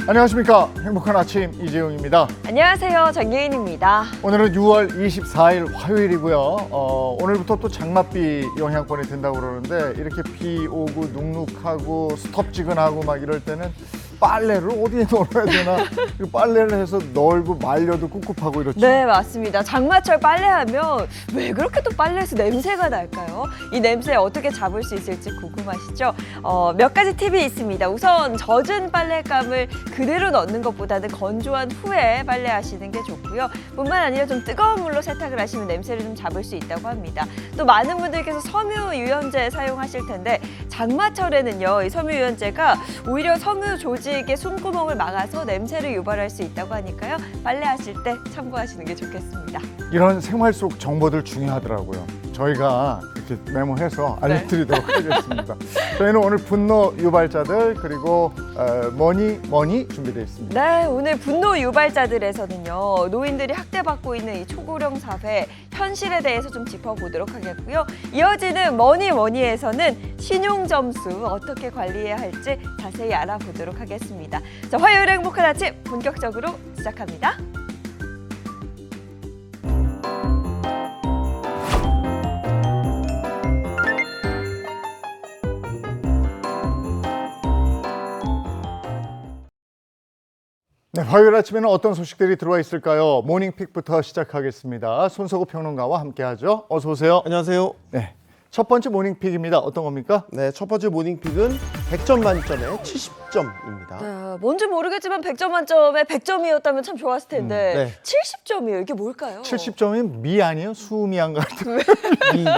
안녕하십니까. 행복한 아침 이재용입니다. 안녕하세요. 정예인입니다. 오늘은 6월 24일 화요일이고요. 오늘부터 또 장맛비 영향권이 된다고 그러는데 이렇게 비 오고 눅눅하고 스톱지근하고 막 이럴 때는 빨래를 어디에 널어야 되나 빨래를 해서 널고 말려도 꿉꿉하고 이렇죠. 네, 맞습니다. 장마철 빨래하면 왜 그렇게 또 빨래에서 냄새가 날까요? 이 냄새 어떻게 잡을 수 있을지 궁금하시죠? 몇 가지 팁이 있습니다. 우선 젖은 빨랫감을 그대로 넣는 것보다는 건조한 후에 빨래하시는 게 좋고요. 뿐만 아니라 좀 뜨거운 물로 세탁을 하시면 냄새를 좀 잡을 수 있다고 합니다. 또 많은 분들께서 섬유 유연제 사용하실 텐데 장마철에는요, 이 섬유 유연제가 오히려 섬유 조직의 숨구멍을 막아서 냄새를 유발할 수 있다고 하니까요. 빨래하실 때 참고하시는 게 좋겠습니다. 이런 생활 속 정보들 중요하더라고요. 저희가 이렇게 메모해서 알려드리도록 하겠습니다. 저희는 오늘 분노 유발자들 그리고 뭐니 준비되어 있습니다. 네, 오늘 분노 유발자들에서는요, 노인들이 학대받고 있는 이 초고령 사회 현실에 대해서 좀 짚어보도록 하겠고요. 이어지는 뭐니에서는 신용 점수 어떻게 관리해야 할지 자세히 알아보도록 하겠습니다. 자, 화요일 행복한 아침 본격적으로 시작합니다. 네, 화요일 아침에는 어떤 소식들이 들어와 있을까요? 모닝픽부터 시작하겠습니다. 손석구 평론가와 함께하죠. 어서 오세요. 안녕하세요. 네, 첫 번째 모닝픽입니다. 어떤 겁니까? 네, 첫 번째 모닝픽은 100점 만점에 70점입니다. 네, 뭔지 모르겠지만 100점 만점에 100점이었다면 참 좋았을 텐데 네. 70점이에요. 이게 뭘까요? 70점이면 미 아니에요? 수미안 같은.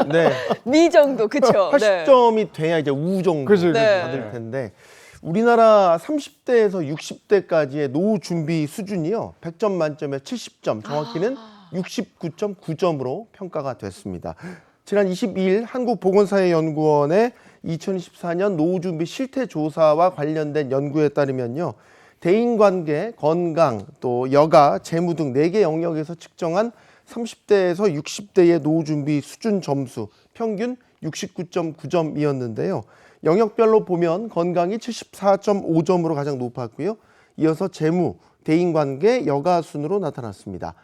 네. 미 정도, 그쵸? 80점이 돼야 이제 우 정도 그죠, 그죠. 받을 텐데 우리나라 30대에서 60대까지의 노후 준비 수준이요. 100점 만점에 70점, 정확히는 69.9점으로 평가가 됐습니다. 지난 22일 한국보건사회연구원의 2014년 노후준비 실태조사와 관련된 연구에 따르면요. 대인관계, 건강, 또 여가, 재무 등 4개 영역에서 측정한 30대에서 60대의 노후준비 수준 점수 평균 69.9점이었는데요. 영역별로 보면 건강이 74.5점으로 가장 높았고요. 이어서 재무, 대인관계, 여가 순으로 나타났습니다.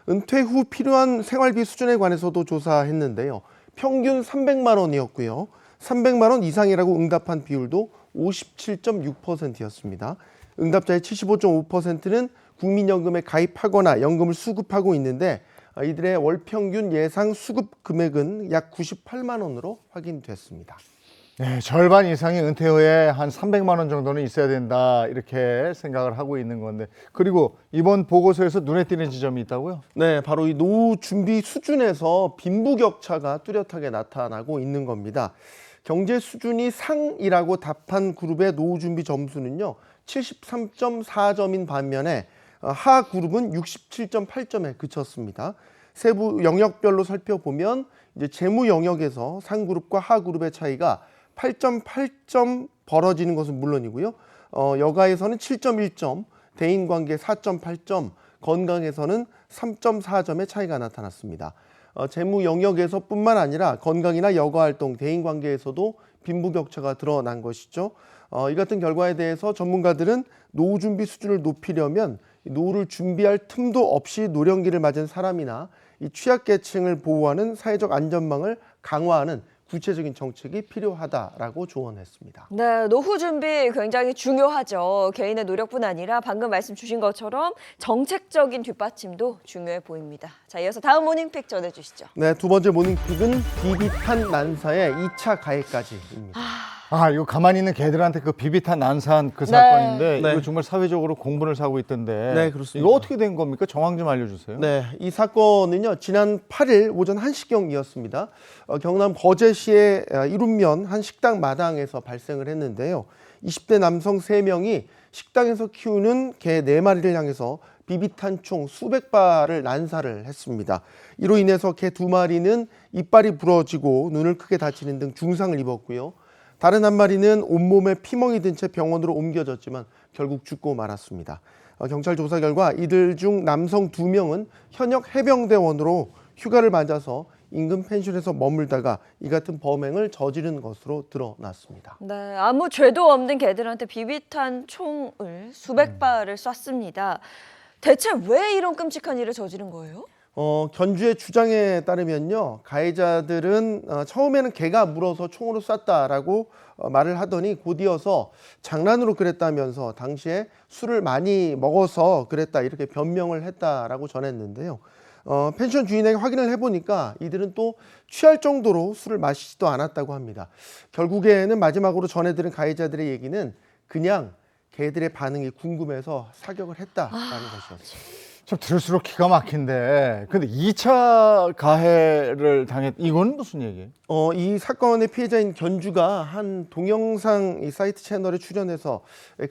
은퇴 후 필요한 생활비 수준에 관해서도 조사했는데요. 평균 300만 원이었고요. 300만 원 이상이라고 응답한 비율도 57.6%였습니다. 응답자의 75.5%는 국민연금에 가입하거나 연금을 수급하고 있는데 이들의 월 평균 예상 수급 금액은 약 98만 원으로 확인됐습니다. 네, 절반 이상이 은퇴 후에 한 300만 원 정도는 있어야 된다 이렇게 생각을 하고 있는 건데 그리고 이번 보고서에서 눈에 띄는 지점이 있다고요? 네, 바로 이 노후 준비 수준에서 빈부격차가 뚜렷하게 나타나고 있는 겁니다. 경제 수준이 상이라고 답한 그룹의 노후 준비 점수는요, 73.4점인 반면에 하 그룹은 67.8점에 그쳤습니다. 세부 영역별로 살펴보면 이제 재무 영역에서 상 그룹과 하 그룹의 차이가 8.8점 벌어지는 것은 물론이고요. 여가에서는 7.1점, 대인관계 4.8점, 건강에서는 3.4점의 차이가 나타났습니다. 재무 영역에서 뿐만 아니라 건강이나 여가활동, 대인관계에서도 빈부격차가 드러난 것이죠. 이 같은 결과에 대해서 전문가들은 노후 준비 수준을 높이려면 노후를 준비할 틈도 없이 노령기를 맞은 사람이나 이 취약계층을 보호하는 사회적 안전망을 강화하는 구체적인 정책이 필요하다라고 조언했습니다. 네, 노후 준비 굉장히 중요하죠. 개인의 노력뿐 아니라 방금 말씀 주신 것처럼 정책적인 뒷받침도 중요해 보입니다. 자, 이어서 다음 모닝픽 전해주시죠. 네, 두 번째 모닝픽은 비비탄 난사의 2차 가해까지입니다. 이거 가만히 있는 개들한테 그 비비탄 난사한 그 네. 사건인데 네. 이거 정말 사회적으로 공분을 사고 있던데 네, 그렇습니다. 이거 어떻게 된 겁니까? 정황 좀 알려주세요. 네, 이 사건은요, 지난 8일 오전 1시경이었습니다. 경남 거제시의 이룸면 한 식당 마당에서 발생을 했는데요. 20대 남성 3명이 식당에서 키우는 개 4마리를 향해서 비비탄 총 수백 발을 난사를 했습니다. 이로 인해서 개 2마리는 이빨이 부러지고 눈을 크게 다치는 등 중상을 입었고요. 다른 한 마리는 온몸에 피멍이 든 채 병원으로 옮겨졌지만 결국 죽고 말았습니다. 경찰 조사 결과 이들 중 남성 2명은 현역 해병대원으로 휴가를 맞아서 인근 펜션에서 머물다가 이 같은 범행을 저지른 것으로 드러났습니다. 네, 아무 죄도 없는 개들한테 비비탄 총을 수백 발을 쐈습니다. 대체 왜 이런 끔찍한 일을 저지른 거예요? 견주의 주장에 따르면요, 가해자들은 처음에는 개가 물어서 총으로 쐈다라고 말을 하더니 곧이어서 장난으로 그랬다면서 당시에 술을 많이 먹어서 그랬다 이렇게 변명을 했다라고 전했는데요. 펜션 주인에게 확인을 해보니까 이들은 또 취할 정도로 술을 마시지도 않았다고 합니다. 결국에는 마지막으로 전해들은 가해자들의 얘기는 그냥 개들의 반응이 궁금해서 사격을 했다라는 것이었습니다. 좀 들을수록 기가 막힌데, 근데 2차 가해를 이건 무슨 얘기예요? 이 사건의 피해자인 견주가 한 동영상 이 사이트 채널에 출연해서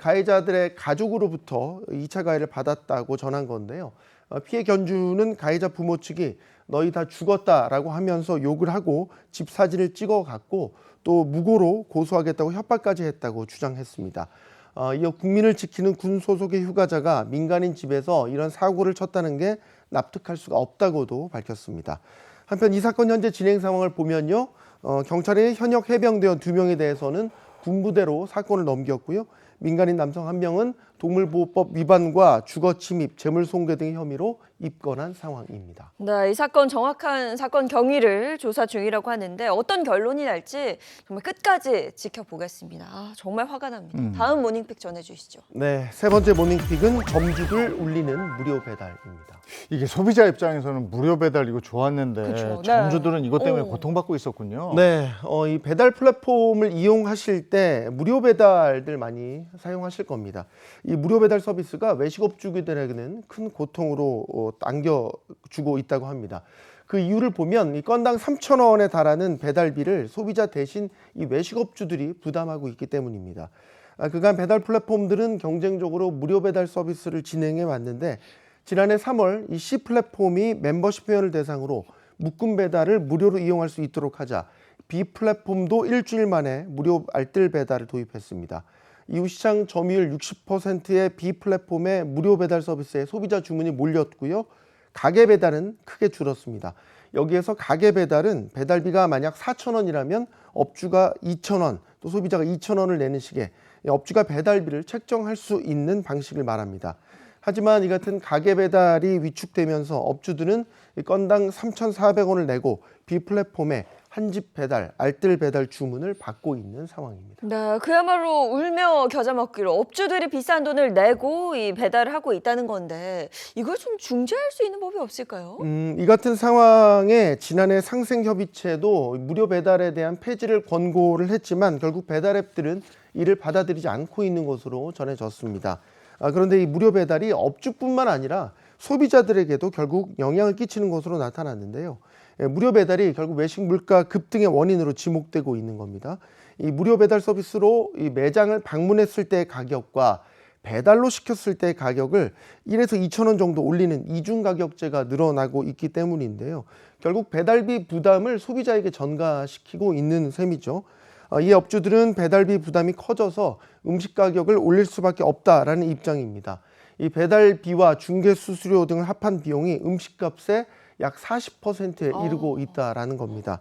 가해자들의 가족으로부터 2차 가해를 받았다고 전한 건데요. 피해 견주는 가해자 부모 측이 너희 다 죽었다라고 하면서 욕을 하고 집 사진을 찍어갔고 또 무고로 고소하겠다고 협박까지 했다고 주장했습니다. 이어 국민을 지키는 군 소속의 휴가자가 민간인 집에서 이런 사고를 쳤다는 게 납득할 수가 없다고도 밝혔습니다. 한편 이 사건 현재 진행 상황을 보면요, 경찰의 현역 해병대원 2명에 대해서는 군부대로 사건을 넘겼고요. 민간인 남성 1명은 동물보호법 위반과 주거침입, 재물손괴 등의 혐의로 입건한 상황입니다. 네, 이 사건 정확한 사건 경위를 조사 중이라고 하는데 어떤 결론이 날지 정말 끝까지 지켜보겠습니다. 정말 화가 납니다. 다음 모닝픽 전해주시죠. 네, 세 번째 모닝픽은 점주들 울리는 무료 배달입니다. 이게 소비자 입장에서는 무료 배달 이거 좋았는데 그쵸, 네. 점주들은 이것 때문에 오. 고통받고 있었군요. 네, 이 배달 플랫폼을 이용하실 때 무료 배달들 많이 사용하실 겁니다. 이 무료 배달 서비스가 외식업주들에게는 큰 고통으로 안겨주고 있다고 합니다. 그 이유를 보면 이 건당 3,000원에 달하는 배달비를 소비자 대신 이 외식업주들이 부담하고 있기 때문입니다. 그간 배달 플랫폼들은 경쟁적으로 무료 배달 서비스를 진행해 왔는데 지난해 3월 이 C 플랫폼이 멤버십 회원을 대상으로 묶음 배달을 무료로 이용할 수 있도록 하자 B 플랫폼도 일주일 만에 무료 알뜰 배달을 도입했습니다. 이후 시장 점유율 60%의 B 플랫폼의 무료 배달 서비스에 소비자 주문이 몰렸고요. 가게 배달은 크게 줄었습니다. 여기에서 가게 배달은 배달비가 만약 4,000원이라면 업주가 2,000원, 또 소비자가 2,000원을 내는 식의 업주가 배달비를 책정할 수 있는 방식을 말합니다. 하지만 이 같은 가게 배달이 위축되면서 업주들은 건당 3,400원을 내고 B 플랫폼에 한집 배달, 알뜰 배달 주문을 받고 있는 상황입니다. 네, 그야말로 울며 겨자 먹기로 업주들이 비싼 돈을 내고 이 배달을 하고 있다는 건데 이걸 좀 중재할 수 있는 법이 없을까요? 이 같은 상황에 지난해 상생협의체도 무료 배달에 대한 폐지를 권고를 했지만 결국 배달앱들은 이를 받아들이지 않고 있는 것으로 전해졌습니다. 그런데 이 무료 배달이 업주뿐만 아니라 소비자들에게도 결국 영향을 끼치는 것으로 나타났는데요. 무료 배달이 결국 외식 물가 급등의 원인으로 지목되고 있는 겁니다. 이 무료 배달 서비스로 이 매장을 방문했을 때의 가격과 배달로 시켰을 때의 가격을 1에서 2,000원 정도 올리는 이중 가격제가 늘어나고 있기 때문인데요. 결국 배달비 부담을 소비자에게 전가시키고 있는 셈이죠. 이 업주들은 배달비 부담이 커져서 음식 가격을 올릴 수밖에 없다라는 입장입니다. 이 배달비와 중개 수수료 등을 합한 비용이 음식값의 약 40%에 이르고 있다라는 겁니다.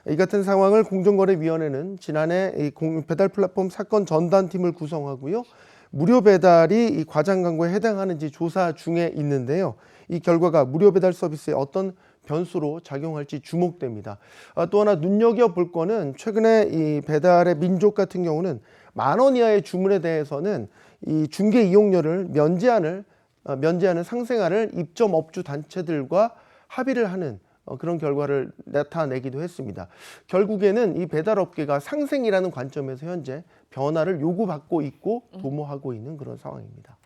이 같은 상황을 공정거래위원회는 지난해 이 배달 플랫폼 사건 전담팀을 구성하고요. 무료 배달이 이 과장 광고에 해당하는지 조사 중에 있는데요. 이 결과가 무료 배달 서비스에 어떤 변수로 작용할지 주목됩니다. 또 하나 눈여겨볼 거는 최근에 이 배달의 민족 같은 경우는 10,000원 이하의 주문에 대해서는 이 중개 이용료를 면제하는 상생안을 입점 업주 단체들과 합의를 하는 그런 결과를 나타내기도 했습니다. 결국에는 이 배달업계가 상생이라는 관점에서 현재 변화를 요구받고 있고 도모하고 있는 그런 상황입니다.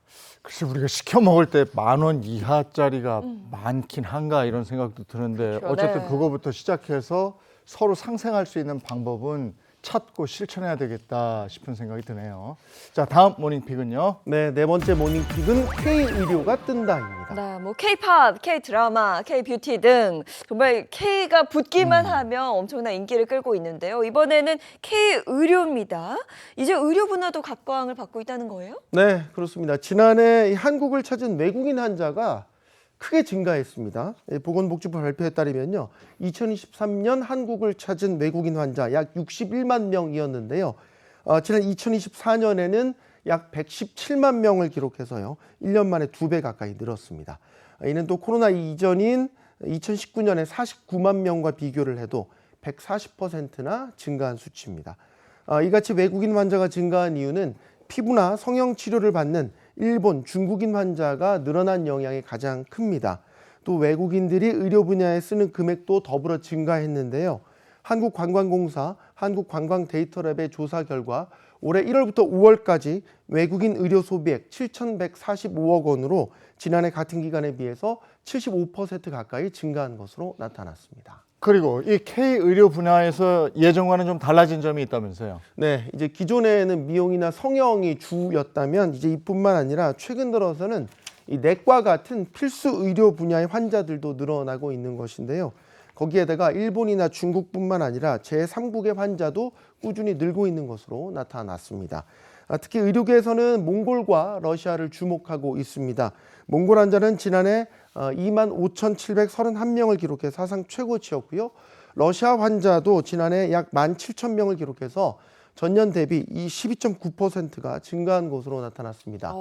글쎄 우리가 시켜 먹을 때 10,000원 이하짜리가 많긴 한가 이런 생각도 드는데 그렇죠. 어쨌든 네. 그거부터 시작해서 서로 상생할 수 있는 방법은 찾고 실천해야 되겠다 싶은 생각이 드네요. 자, 다음 모닝픽은요. 네, 네 번째 모닝픽은 K-의료가 뜬다입니다. 네, 뭐 K-팝, K-드라마, K-뷰티 등 정말 K가 붙기만 하면 엄청난 인기를 끌고 있는데요. 이번에는 K-의료입니다. 이제 의료 분야도 각광을 받고 있다는 거예요? 네, 그렇습니다. 지난해 이 한국을 찾은 외국인 환자가 크게 증가했습니다. 보건복지부 발표에 따르면요. 2023년 한국을 찾은 외국인 환자 약 61만 명이었는데요. 지난 2024년에는 약 117만 명을 기록해서요. 1년 만에 2배 가까이 늘었습니다. 이는 또 코로나 이전인 2019년에 49만 명과 비교를 해도 140%나 증가한 수치입니다. 이같이 외국인 환자가 증가한 이유는 피부나 성형 치료를 받는 일본, 중국인 환자가 늘어난 영향이 가장 큽니다. 또 외국인들이 의료 분야에 쓰는 금액도 더불어 증가했는데요. 한국관광공사, 한국관광데이터랩의 조사 결과 올해 1월부터 5월까지 외국인 의료 소비액 7,145억 원으로 지난해 같은 기간에 비해서 75% 가까이 증가한 것으로 나타났습니다. 그리고 이 K의료 분야에서 예전과는 좀 달라진 점이 있다면서요? 네, 이제 기존에는 미용이나 성형이 주였다면 이제 이뿐만 아니라 최근 들어서는 이 내과 같은 필수 의료 분야의 환자들도 늘어나고 있는 것인데요. 거기에다가 일본이나 중국뿐만 아니라 제3국의 환자도 꾸준히 늘고 있는 것으로 나타났습니다. 특히 의료계에서는 몽골과 러시아를 주목하고 있습니다. 몽골 환자는 지난해 25,731명을 기록해 사상 최고치였고요. 러시아 환자도 지난해 약 17,000명을 기록해서 전년 대비 12.9%가 증가한 것으로 나타났습니다.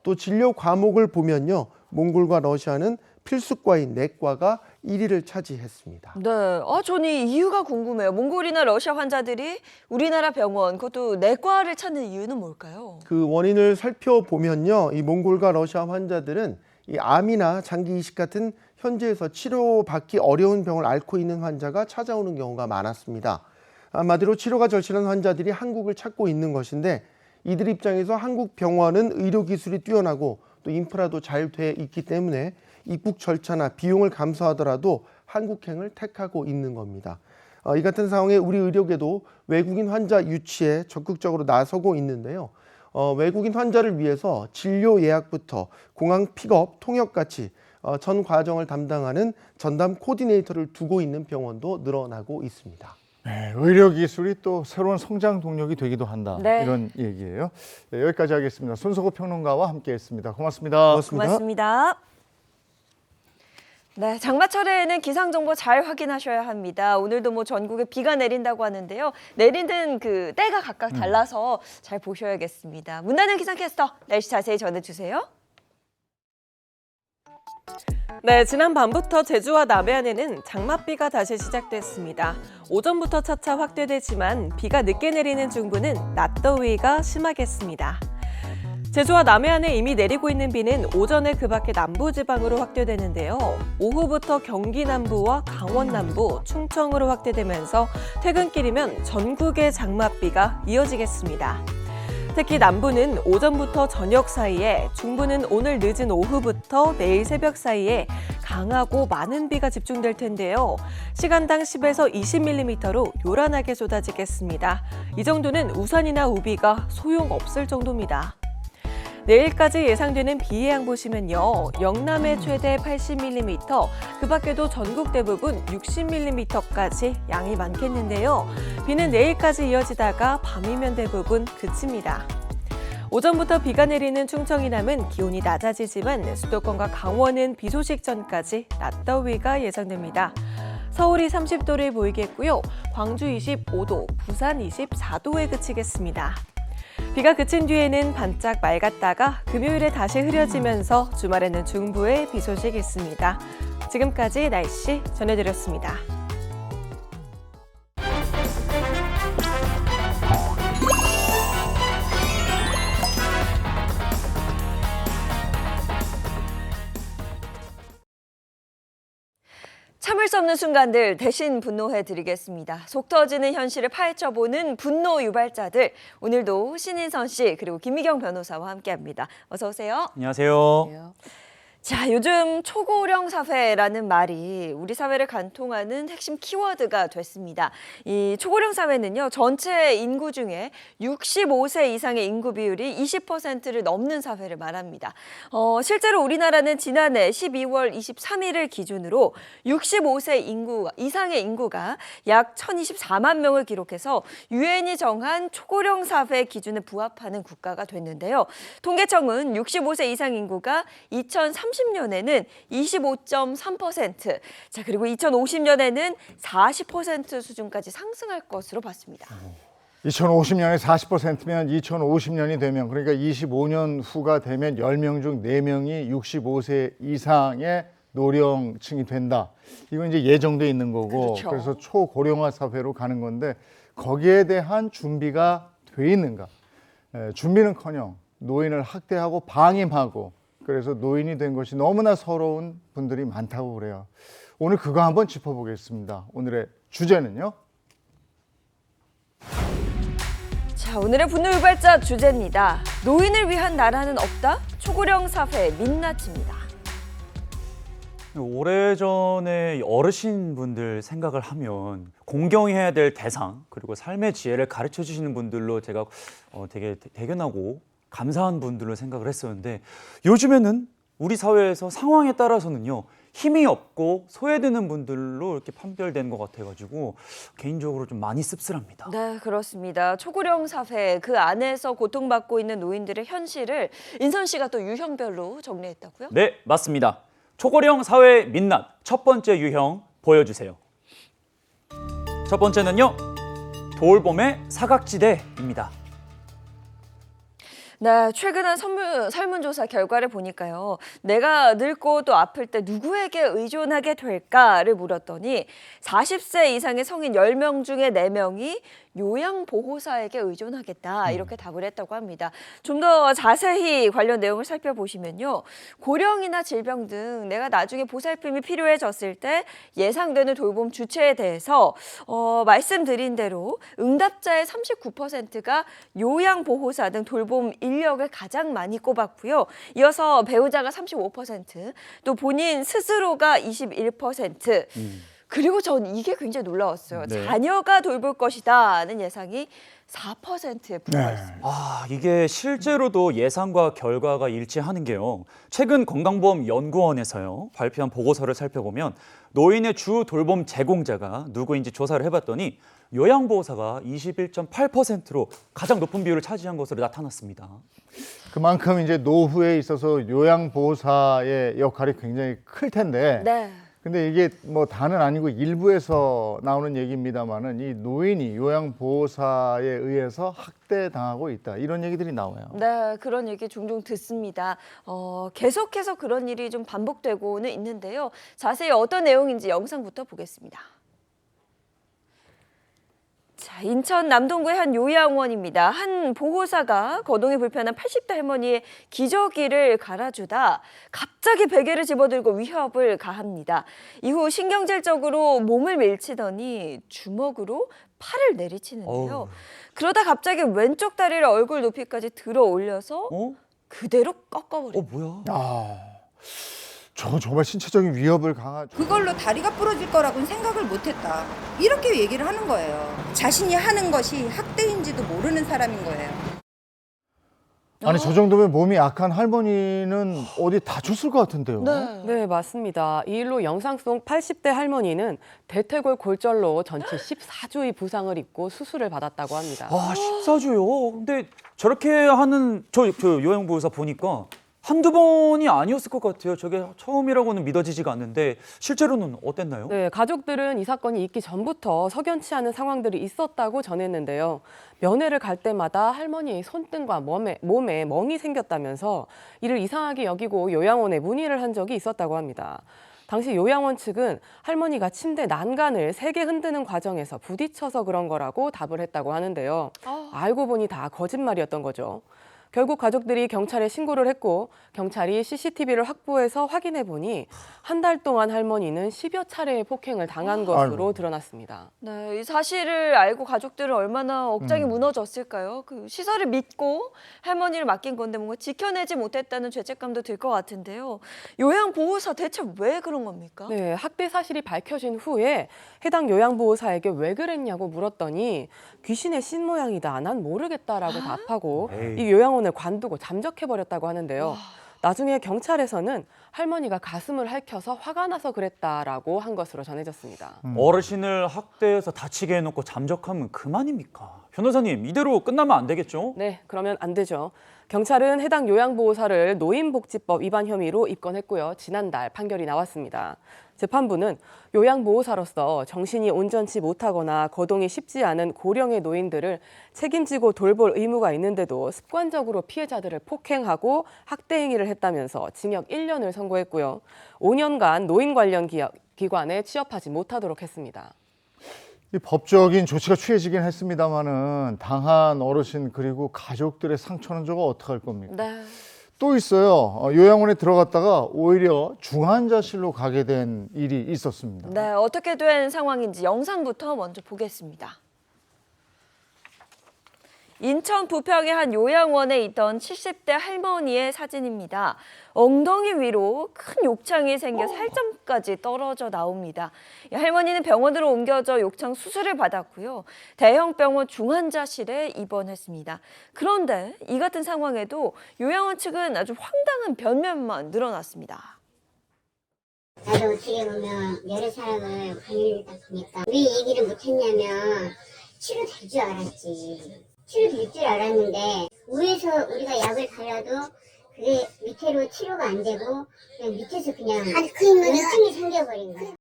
또 진료 과목을 보면요. 몽골과 러시아는 필수과인 내과가 1위를 차지했습니다. 네, 저는 이 이유가 궁금해요. 몽골이나 러시아 환자들이 우리나라 병원, 그것도 내과를 찾는 이유는 뭘까요? 그 원인을 살펴보면요. 이 몽골과 러시아 환자들은 이 암이나 장기 이식 같은 현지에서 치료받기 어려운 병을 앓고 있는 환자가 찾아오는 경우가 많았습니다. 한마디로 치료가 절실한 환자들이 한국을 찾고 있는 것인데 이들 입장에서 한국 병원은 의료 기술이 뛰어나고 또 인프라도 잘 돼 있기 때문에 입국 절차나 비용을 감수하더라도 한국행을 택하고 있는 겁니다. 이 같은 상황에 우리 의료계도 외국인 환자 유치에 적극적으로 나서고 있는데요. 외국인 환자를 위해서 진료 예약부터 공항 픽업, 통역같이 전 과정을 담당하는 전담 코디네이터를 두고 있는 병원도 늘어나고 있습니다. 네, 의료 기술이 또 새로운 성장 동력이 되기도 한다. 네. 이런 얘기예요. 네, 여기까지 하겠습니다. 손석호 평론가와 함께했습니다. 고맙습니다. 고맙습니다. 네, 장마철에는 기상 정보 잘 확인하셔야 합니다. 오늘도 뭐 전국에 비가 내린다고 하는데요. 내리는 그 때가 각각 달라서 잘 보셔야겠습니다. 문다는 기상캐스터 날씨 자세히 전해주세요. 네, 지난 밤부터 제주와 남해안에는 장맛비가 다시 시작됐습니다. 오전부터 차차 확대되지만 비가 늦게 내리는 중부는 낮더위가 심하겠습니다. 제주와 남해안에 이미 내리고 있는 비는 오전에 그 밖의 남부지방으로 확대되는데요. 오후부터 경기 남부와 강원 남부, 충청으로 확대되면서 퇴근길이면 전국에 장맛비가 이어지겠습니다. 특히 남부는 오전부터 저녁 사이에, 중부는 오늘 늦은 오후부터 내일 새벽 사이에 강하고 많은 비가 집중될 텐데요. 시간당 10에서 20mm로 요란하게 쏟아지겠습니다. 이 정도는 우산이나 우비가 소용없을 정도입니다. 내일까지 예상되는 비의 양 보시면요. 영남에 최대 80mm, 그 밖에도 전국 대부분 60mm까지 양이 많겠는데요. 비는 내일까지 이어지다가 밤이면 대부분 그칩니다. 오전부터 비가 내리는 충청 이남은 기온이 낮아지지만 수도권과 강원은 비 소식 전까지 낮더위가 예상됩니다. 서울이 30도를 보이겠고요. 광주 25도, 부산 24도에 그치겠습니다. 비가 그친 뒤에는 반짝 맑았다가 금요일에 다시 흐려지면서 주말에는 중부에 비 소식이 있습니다. 지금까지 날씨 전해드렸습니다. 참을 수 없는 순간들 대신 분노해드리겠습니다. 속 터지는 현실을 파헤쳐보는 분노 유발자들. 오늘도 신인선 씨 그리고 김미경 변호사와 함께합니다. 어서 오세요. 안녕하세요. 자, 요즘 초고령 사회라는 말이 우리 사회를 관통하는 핵심 키워드가 됐습니다. 이 초고령 사회는요, 전체 인구 중에 65세 이상의 인구 비율이 20%를 넘는 사회를 말합니다. 실제로 우리나라는 지난해 12월 23일을 기준으로 65세 이상의 인구가 약 1,024만 명을 기록해서 유엔이 정한 초고령 사회 기준에 부합하는 국가가 됐는데요. 통계청은 65세 이상 인구가 2030 2030년에는 25.3%, 자 그리고 2050년에는 40% 수준까지 상승할 것으로 봤습니다. 2050년에 40%면 2050년이 되면, 그러니까 25년 후가 되면 10명 중 4명이 65세 이상의 노령층이 된다. 이건 이제 예정돼 있는 거고, 그렇죠. 그래서 초고령화 사회로 가는 건데 거기에 대한 준비가 돼 있는가? 준비는커녕 노인을 학대하고 방임하고, 그래서 노인이 된 것이 너무나 서러운 분들이 많다고 그래요. 오늘 그거 한번 짚어보겠습니다. 오늘의 주제는요. 자, 오늘의 분노유발자 주제입니다. 노인을 위한 나라는 없다? 초고령 사회 민낯입니다. 오래전에 어르신분들 생각을 하면 공경해야 될 대상, 그리고 삶의 지혜를 가르쳐 주시는 분들로 제가 되게 대견하고 감사한 분들로 생각을 했었는데, 요즘에는 우리 사회에서 상황에 따라서는요, 힘이 없고 소외되는 분들로 이렇게 판별되는 것 같아가지고 개인적으로 좀 많이 씁쓸합니다. 네, 그렇습니다. 초고령 사회, 그 안에서 고통받고 있는 노인들의 현실을 인선 씨가 또 유형별로 정리했다고요? 네, 맞습니다. 초고령 사회 민낯 첫 번째 유형 보여주세요. 첫 번째는요, 돌봄의 사각지대입니다. 네, 최근 한 설문조사 결과를 보니까요. 내가 늙고 또 아플 때 누구에게 의존하게 될까를 물었더니 40세 이상의 성인 10명 중에 4명이 요양보호사에게 의존하겠다, 이렇게 답을 했다고 합니다. 좀 더 자세히 관련 내용을 살펴보시면요. 고령이나 질병 등 내가 나중에 보살핌이 필요해졌을 때 예상되는 돌봄 주체에 대해서 말씀드린 대로 응답자의 39%가 요양보호사 등 돌봄 인력을 가장 많이 꼽았고요. 이어서 배우자가 35%, 또 본인 스스로가 21%, 그리고 전 이게 굉장히 놀라웠어요. 네. 자녀가 돌볼 것이다는 예상이 4%에 불과했습니다. 아, 이게 실제로도 예상과 결과가 일치하는 게요. 최근 건강보험연구원에서요, 발표한 보고서를 살펴보면 노인의 주 돌봄 제공자가 누구인지 조사를 해봤더니 요양보호사가 21.8%로 가장 높은 비율을 차지한 것으로 나타났습니다. 그만큼 이제 노후에 있어서 요양보호사의 역할이 굉장히 클 텐데, 네. 근데 이게 뭐 다는 아니고 일부에서 나오는 얘기입니다만은, 이 노인이 요양보호사에 의해서 학대당하고 있다, 이런 얘기들이 나와요. 네, 그런 얘기 종종 듣습니다. 계속해서 그런 일이 좀 반복되고는 있는데요. 자세히 어떤 내용인지 영상부터 보겠습니다. 자, 인천 남동구의 한 요양원입니다. 한 보호사가 거동이 불편한 80대 할머니의 기저귀를 갈아주다 갑자기 베개를 집어들고 위협을 가합니다. 이후 신경질적으로 몸을 밀치더니 주먹으로 팔을 내리치는데요. 어우. 그러다 갑자기 왼쪽 다리를 얼굴 높이까지 들어 올려서 그대로 꺾어버립니다. 뭐야? 저건 정말 신체적인 위협을 강하죠. 그걸로 다리가 부러질 거라고는 생각을 못했다. 이렇게 얘기를 하는 거예요. 자신이 하는 것이 학대인지도 모르는 사람인 거예요. 아니, 저 정도면 몸이 약한 할머니는 어디 다쳤을 것 같은데요. 네, 맞습니다. 이 일로 영상 속 80대 할머니는 대퇴골 골절로 전체 14주의 부상을 입고 수술을 받았다고 합니다. 아, 14주요? 근데 저렇게 하는 저 요양보호사 보니까 한두 번이 아니었을 것 같아요. 저게 처음이라고는 믿어지지가 않는데 실제로는 어땠나요? 네, 가족들은 이 사건이 있기 전부터 석연치 않은 상황들이 있었다고 전했는데요. 면회를 갈 때마다 할머니의 손등과 몸에 멍이 생겼다면서 이를 이상하게 여기고 요양원에 문의를 한 적이 있었다고 합니다. 당시 요양원 측은 할머니가 침대 난간을 세게 흔드는 과정에서 부딪혀서 그런 거라고 답을 했다고 하는데요. 알고 보니 다 거짓말이었던 거죠. 결국 가족들이 경찰에 신고를 했고 경찰이 CCTV를 확보해서 확인해 보니 한 달 동안 할머니는 10여 차례의 폭행을 당한 것으로 아이고. 드러났습니다. 네, 이 사실을 알고 가족들은 얼마나 억장이 무너졌을까요? 그 시설을 믿고 할머니를 맡긴 건데 뭔가 지켜내지 못했다는 죄책감도 들 것 같은데요. 요양보호사 대체 왜 그런 겁니까? 네, 학대 사실이 밝혀진 후에 해당 요양보호사에게 왜 그랬냐고 물었더니 귀신의 신 모양이다. 난 모르겠다라고 답하고 에이. 이 요양원을 관두고 잠적해버렸다고 하는데요. 나중에 경찰에서는 할머니가 가슴을 핥혀서 화가 나서 그랬다라고 한 것으로 전해졌습니다. 어르신을 학대해서 다치게 해놓고 잠적하면 그만입니까? 변호사님, 이대로 끝나면 안 되겠죠? 네, 그러면 안 되죠. 경찰은 해당 요양보호사를 노인복지법 위반 혐의로 입건했고요. 지난달 판결이 나왔습니다. 재판부는 요양보호사로서 정신이 온전치 못하거나 거동이 쉽지 않은 고령의 노인들을 책임지고 돌볼 의무가 있는데도 습관적으로 피해자들을 폭행하고 학대 행위를 했다면서 징역 1년을 선고했고요. 5년간 노인 관련 기관에 취업하지 못하도록 했습니다. 이 법적인 조치가 취해지긴 했습니다마는 당한 어르신 그리고 가족들의 상처는 저거 어떡할 겁니까? 네. 또 있어요. 요양원에 들어갔다가 오히려 중환자실로 가게 된 일이 있었습니다. 네, 어떻게 된 상황인지 영상부터 먼저 보겠습니다. 인천 부평의 한 요양원에 있던 70대 할머니의 사진입니다. 엉덩이 위로 큰 욕창이 생겨 살점까지 떨어져 나옵니다. 이 할머니는 병원으로 옮겨져 욕창 수술을 받았고요. 대형 병원 중환자실에 입원했습니다. 그런데 이 같은 상황에도 요양원 측은 아주 황당한 변명만 늘어났습니다. 나도 어떻게 보면 여러 사람을 관리하다 보니까 왜 얘기를 못했냐면 치료될 줄 알았지. 치료될 줄 알았는데 위에서 우리가 약을 발라도 그게 밑으로 치료가 안 되고 그냥 밑에서 그냥 염증이 생겨버린 거야.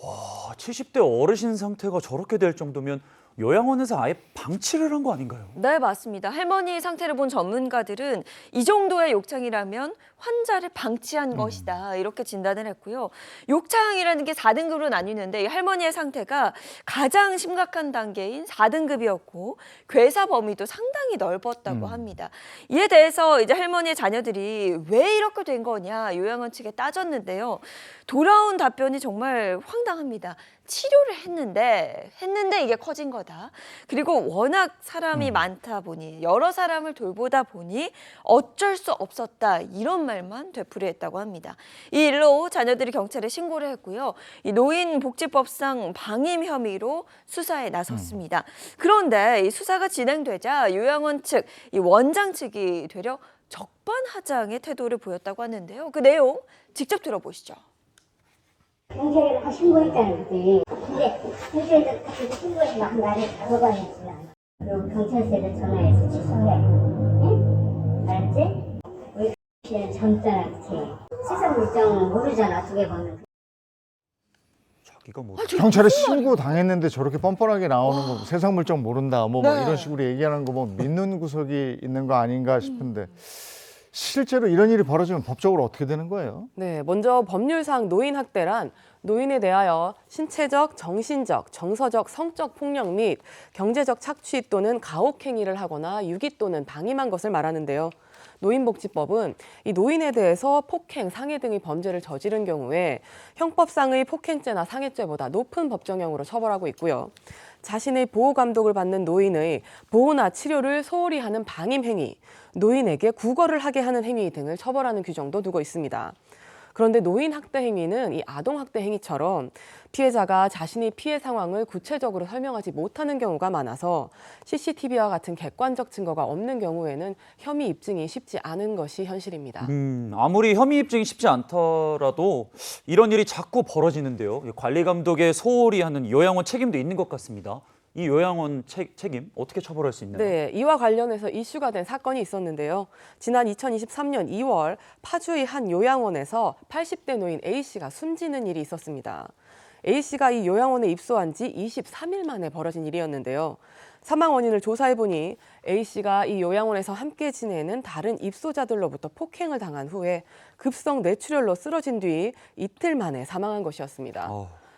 와, 70대 어르신 상태가 저렇게 될 정도면 요양원에서 아예 방치를 한 거 아닌가요? 네, 맞습니다. 할머니 상태를 본 전문가들은 이 정도의 욕창이라면 환자를 방치한 것이다 이렇게 진단을 했고요. 욕창이라는 게 4등급으로 나뉘는데 이 할머니의 상태가 가장 심각한 단계인 4등급이었고 괴사 범위도 상당히 넓었다고 합니다. 이에 대해서 이제 할머니의 자녀들이 왜 이렇게 된 거냐 요양원 측에 따졌는데요. 돌아온 답변이 정말 황당합니다. 치료를 했는데 이게 커진 거다. 그리고 워낙 사람이 많다 보니 여러 사람을 돌보다 보니 어쩔 수 없었다. 이런 말만 되풀이했다고 합니다. 이 일로 자녀들이 경찰에 신고를 했고요. 이 노인복지법상 방임 혐의로 수사에 나섰습니다. 그런데 이 수사가 진행되자 요양원 측, 이 원장 측이 되려 적반하장의 태도를 보였다고 하는데요. 그 내용 직접 들어보시죠. 경찰에 막 신고했다는 거지. 근데 경찰에도 같이 신고해서 막 나를 잡아가야지. 그리고 경찰서에도 전화해서 취소해. 응? 알았지? 우리 X는 젊잖아, 세상 물정 모르잖아, 어떻게 보면. 자기가 뭐 경찰에 신고 당했는데 저렇게 뻔뻔하게 나오는 거 세상 물정 모른다 뭐 네. 이런 식으로 얘기하는 거 뭐 믿는 구석이 있는 거 아닌가 싶은데 실제로 이런 일이 벌어지면 법적으로 어떻게 되는 거예요? 네, 먼저 법률상 노인 학대란 노인에 대하여 신체적, 정신적, 정서적, 성적 폭력 및 경제적 착취 또는 가혹 행위를 하거나 유기 또는 방임한 것을 말하는데요. 노인복지법은 이 노인에 대해서 폭행, 상해 등의 범죄를 저지른 경우에 형법상의 폭행죄나 상해죄보다 높은 법정형으로 처벌하고 있고요. 자신의 보호 감독을 받는 노인의 보호나 치료를 소홀히 하는 방임 행위, 노인에게 구걸을 하게 하는 행위 등을 처벌하는 규정도 두고 있습니다. 그런데 노인 학대 행위는 이 아동 학대 행위처럼 피해자가 자신의 피해 상황을 구체적으로 설명하지 못하는 경우가 많아서 CCTV와 같은 객관적 증거가 없는 경우에는 혐의 입증이 쉽지 않은 것이 현실입니다. 아무리 혐의 입증이 쉽지 않더라도 이런 일이 자꾸 벌어지는데요. 관리 감독의 소홀히 하는 요양원 책임도 있는 것 같습니다. 이 요양원 책임 어떻게 처벌할 수 있나요? 네, 이와 관련해서 이슈가 된 사건이 있었는데요. 지난 2023년 2월 파주의 한 요양원에서 80대 노인 A씨가 숨지는 일이 있었습니다. A씨가 이 요양원에 입소한 지 23일 만에 벌어진 일이었는데요. 사망 원인을 조사해보니 A씨가 이 요양원에서 함께 지내는 다른 입소자들로부터 폭행을 당한 후에 급성 뇌출혈로 쓰러진 뒤 이틀 만에 사망한 것이었습니다.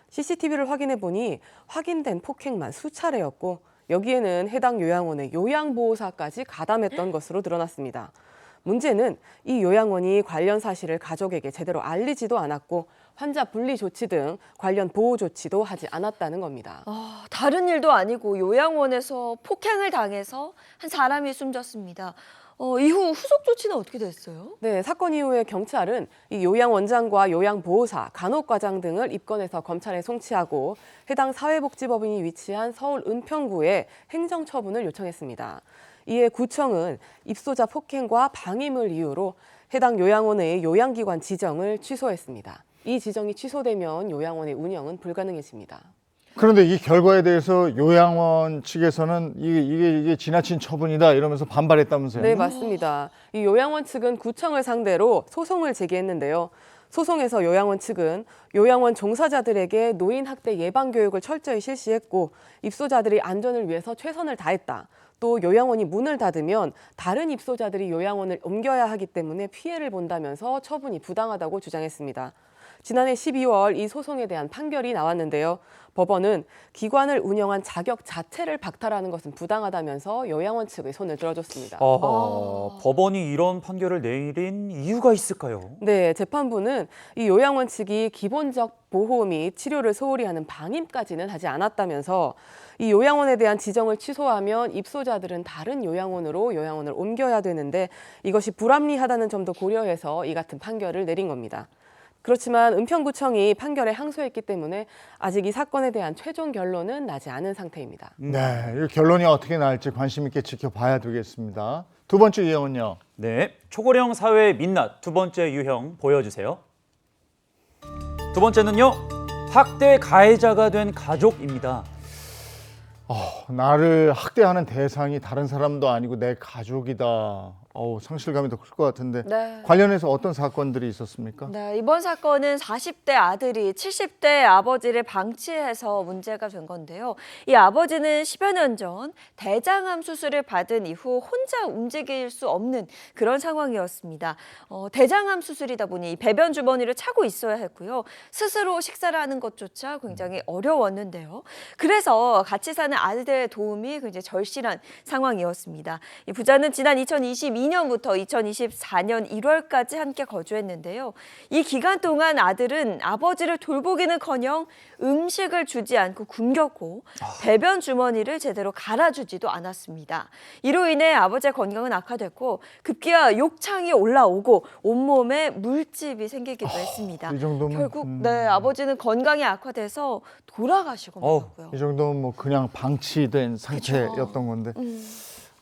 CCTV를 확인해보니 확인된 폭행만 수차례였고 여기에는 해당 요양원의 요양보호사까지 가담했던 것으로 드러났습니다. 문제는 이 요양원이 관련 사실을 가족에게 제대로 알리지도 않았고 환자 분리 조치 등 관련 보호 조치도 하지 않았다는 겁니다. 다른 일도 아니고 요양원에서 폭행을 당해서 한 사람이 숨졌습니다. 이후 후속 조치는 어떻게 됐어요? 네, 사건 이후에 경찰은 이 요양원장과 요양보호사, 간호과장 등을 입건해서 검찰에 송치하고 해당 사회복지법인이 위치한 서울 은평구에 행정처분을 요청했습니다. 이에 구청은 입소자 폭행과 방임을 이유로 해당 요양원의 요양기관 지정을 취소했습니다. 이 지정이 취소되면 요양원의 운영은 불가능해집니다. 그런데 이 결과에 대해서 요양원 측에서는 이게 지나친 처분이다 이러면서 반발했다면서요? 네, 맞습니다. 이 요양원 측은 구청을 상대로 소송을 제기했는데요. 소송에서 요양원 측은 요양원 종사자들에게 노인 학대 예방 교육을 철저히 실시했고 입소자들의 안전을 위해서 최선을 다했다. 또 요양원이 문을 닫으면 다른 입소자들이 요양원을 옮겨야 하기 때문에 피해를 본다면서 처분이 부당하다고 주장했습니다. 지난해 12월 이 소송에 대한 판결이 나왔는데요. 법원은 기관을 운영한 자격 자체를 박탈하는 것은 부당하다면서 요양원 측의 손을 들어줬습니다. 법원이 이런 판결을 내린 이유가 있을까요? 네, 재판부는 이 요양원 측이 기본적 보호 및 치료를 소홀히 하는 방임까지는 하지 않았다면서 이 요양원에 대한 지정을 취소하면 입소자들은 다른 요양원을 옮겨야 되는데 이것이 불합리하다는 점도 고려해서 이 같은 판결을 내린 겁니다. 그렇지만 은평구청이 판결에 항소했기 때문에 아직 이 사건에 대한 최종 결론은 나지 않은 상태입니다. 네, 이 결론이 어떻게 나올지 관심 있게 지켜봐야 되겠습니다. 두 번째 유형은요? 네, 초고령 사회의 민낯 두 번째 유형 보여주세요. 두 번째는요, 학대 가해자가 된 가족입니다. 나를 학대하는 대상이 다른 사람도 아니고 내 가족이다. 상실감이 더 클 것 같은데 네. 관련해서 어떤 사건들이 있었습니까? 네, 이번 사건은 40대 아들이 70대 아버지를 방치해서 문제가 된 건데요. 이 아버지는 10여 년 전 대장암 수술을 받은 이후 혼자 움직일 수 없는 그런 상황이었습니다. 대장암 수술이다 보니 이 배변 주머니를 차고 있어야 했고요. 스스로 식사를 하는 것조차 굉장히 어려웠는데요. 그래서 같이 사는 아들의 도움이 굉장히 절실한 상황이었습니다. 이 부자는 지난 2022년부터 2024년 1월까지 함께 거주했는데요. 이 기간 동안 아들은 아버지를 돌보기는커녕 음식을 주지 않고 굶겼고 배변 주머니를 제대로 갈아주지도 않았습니다. 이로 인해 아버지의 건강은 악화됐고 급기야 욕창이 올라오고 온몸에 물집이 생기기도 했습니다. 이 정도면 결국 네, 아버지는 건강이 악화돼서 돌아가시고 말았고요. 이 정도면 뭐 그냥 방치된 상태였던 건데.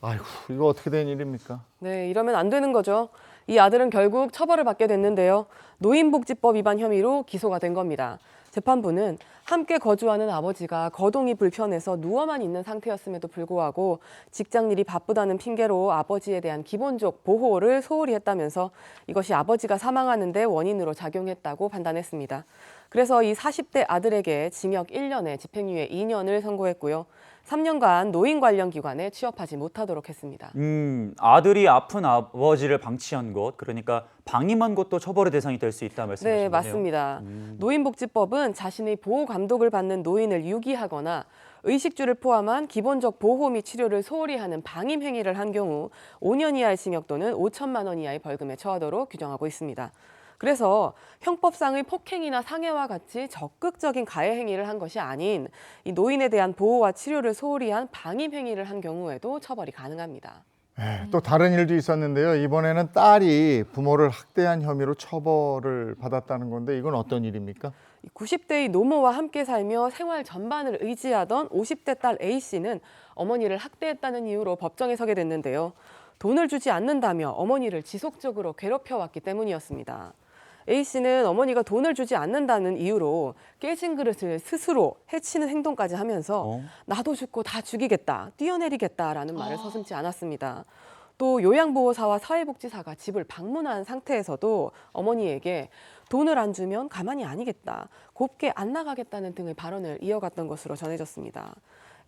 아이고, 이거 어떻게 된 일입니까? 네, 이러면 안 되는 거죠. 이 아들은 결국 처벌을 받게 됐는데요. 노인복지법 위반 혐의로 기소가 된 겁니다. 재판부는 함께 거주하는 아버지가 거동이 불편해서 누워만 있는 상태였음에도 불구하고 직장일이 바쁘다는 핑계로 아버지에 대한 기본적 보호를 소홀히 했다면서 이것이 아버지가 사망하는 데 원인으로 작용했다고 판단했습니다. 그래서 이 40대 아들에게 징역 1년에 집행유예 2년을 선고했고요. 3년간 노인 관련 기관에 취업하지 못하도록 했습니다. 아들이 아픈 아버지를 방치한 것, 그러니까 방임한 것도 처벌의 대상이 될 수 있다 말씀하신 거네요. 네, 맞습니다. 노인복지법은 자신의 보호 감독을 받는 노인을 유기하거나 의식주를 포함한 기본적 보호 및 치료를 소홀히 하는 방임 행위를 한 경우 5년 이하의 징역 또는 5천만 원 이하의 벌금에 처하도록 규정하고 있습니다. 그래서 형법상의 폭행이나 상해와 같이 적극적인 가해 행위를 한 것이 아닌 이 노인에 대한 보호와 치료를 소홀히 한 방임 행위를 한 경우에도 처벌이 가능합니다. 네, 또 다른 일도 있었는데요. 이번에는 딸이 부모를 학대한 혐의로 처벌을 받았다는 건데 이건 어떤 일입니까? 90대의 노모와 함께 살며 생활 전반을 의지하던 50대 딸 A씨는 어머니를 학대했다는 이유로 법정에 서게 됐는데요. 돈을 주지 않는다며 어머니를 지속적으로 괴롭혀왔기 때문이었습니다. A씨는 어머니가 돈을 주지 않는다는 이유로 깨진 그릇을 스스로 해치는 행동까지 하면서 나도 죽고 다 죽이겠다, 뛰어내리겠다라는 말을 서슴지 않았습니다. 또 요양보호사와 사회복지사가 집을 방문한 상태에서도 어머니에게 돈을 안 주면 가만히 아니겠다, 곱게 안 나가겠다는 등의 발언을 이어갔던 것으로 전해졌습니다.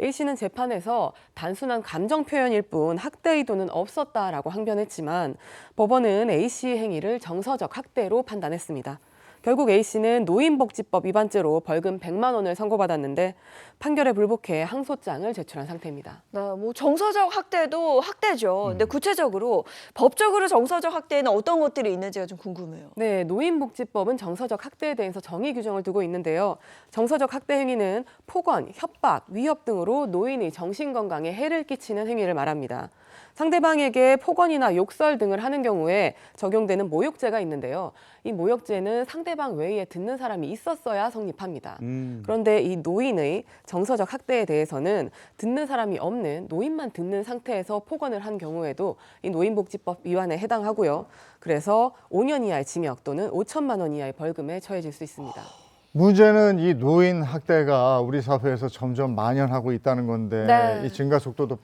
A씨는 재판에서 단순한 감정 표현일 뿐 학대 의도는 없었다라고 항변했지만 법원은 A씨의 행위를 정서적 학대로 판단했습니다. 결국 A씨는 노인복지법 위반죄로 벌금 100만 원을 선고받았는데 판결에 불복해 항소장을 제출한 상태입니다. 네, 뭐 정서적 학대도 학대죠. 근데 구체적으로 법적으로 정서적 학대에는 어떤 것들이 있는지가 좀 궁금해요. 네, 노인복지법은 정서적 학대에 대해서 정의 규정을 두고 있는데요. 정서적 학대 행위는 폭언, 협박, 위협 등으로 노인의 정신건강에 해를 끼치는 행위를 말합니다. 상대방에게 폭언이나 욕설 등을 하는 경우에 적용되는 모욕죄가 있는데요. 이 모욕죄는 상대방 외에 듣는 사람이 있었어야 성립합니다. 그런데 이 노인의 정서적 학대에 대해서는 듣는 사람이 없는 노인만 듣는 상태에서 폭언을 한 경우에도 이 노인복지법 위반에 해당하고요. 그래서 5년 이하의 징역 또는 5천만 원 이하의 벌금에 처해질 수 있습니다. 문제는 이 노인 학대가 우리 사회에서 점점 만연하고 있다는 건데 네. 이 증가 속도도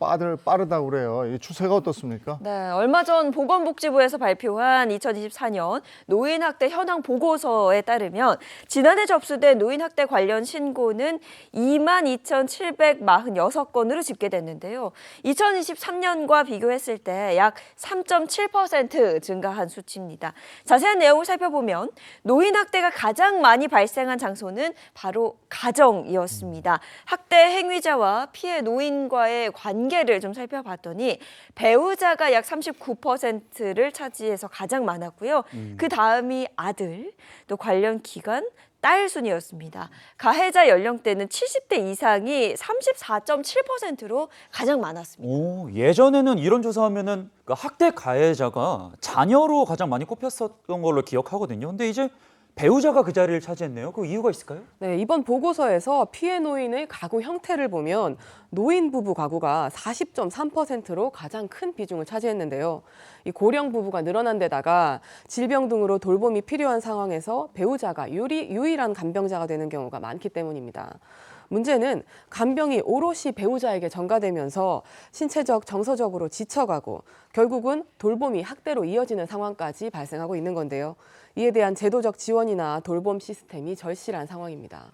빠르다고 그래요. 이 추세가 어떻습니까? 네, 얼마 전 보건복지부에서 발표한 2024년 노인학대 현황 보고서에 따르면 지난해 접수된 노인학대 관련 신고는 22,746건으로 집계됐는데요. 2023년과 비교했을 때 약 3.7% 증가한 수치입니다. 자세한 내용을 살펴보면 노인학대가 가장 많이 발생한 장소는 바로 가정이었습니다. 학대 행위자와 피해 노인과의 관계를 좀 살펴봤더니 배우자가 약 39%를 차지해서 가장 많았고요. 그 다음이 아들, 또 관련 기관, 딸 순이었습니다. 가해자 연령대는 70대 이상이 34.7%로 가장 많았습니다. 오, 예전에는 이런 조사하면은 그 학대 가해자가 자녀로 가장 많이 꼽혔었던 걸로 기억하거든요. 근데 이제 배우자가 그 자리를 차지했네요. 그 이유가 있을까요? 네, 이번 보고서에서 피해 노인의 가구 형태를 보면 노인 부부 가구가 40.3%로 가장 큰 비중을 차지했는데요. 이 고령 부부가 늘어난 데다가 질병 등으로 돌봄이 필요한 상황에서 배우자가 유일한 간병자가 되는 경우가 많기 때문입니다. 문제는 간병이 오롯이 배우자에게 전가되면서 신체적, 정서적으로 지쳐가고 결국은 돌봄이 학대로 이어지는 상황까지 발생하고 있는 건데요. 이에 대한 제도적 지원이나 돌봄 시스템이 절실한 상황입니다.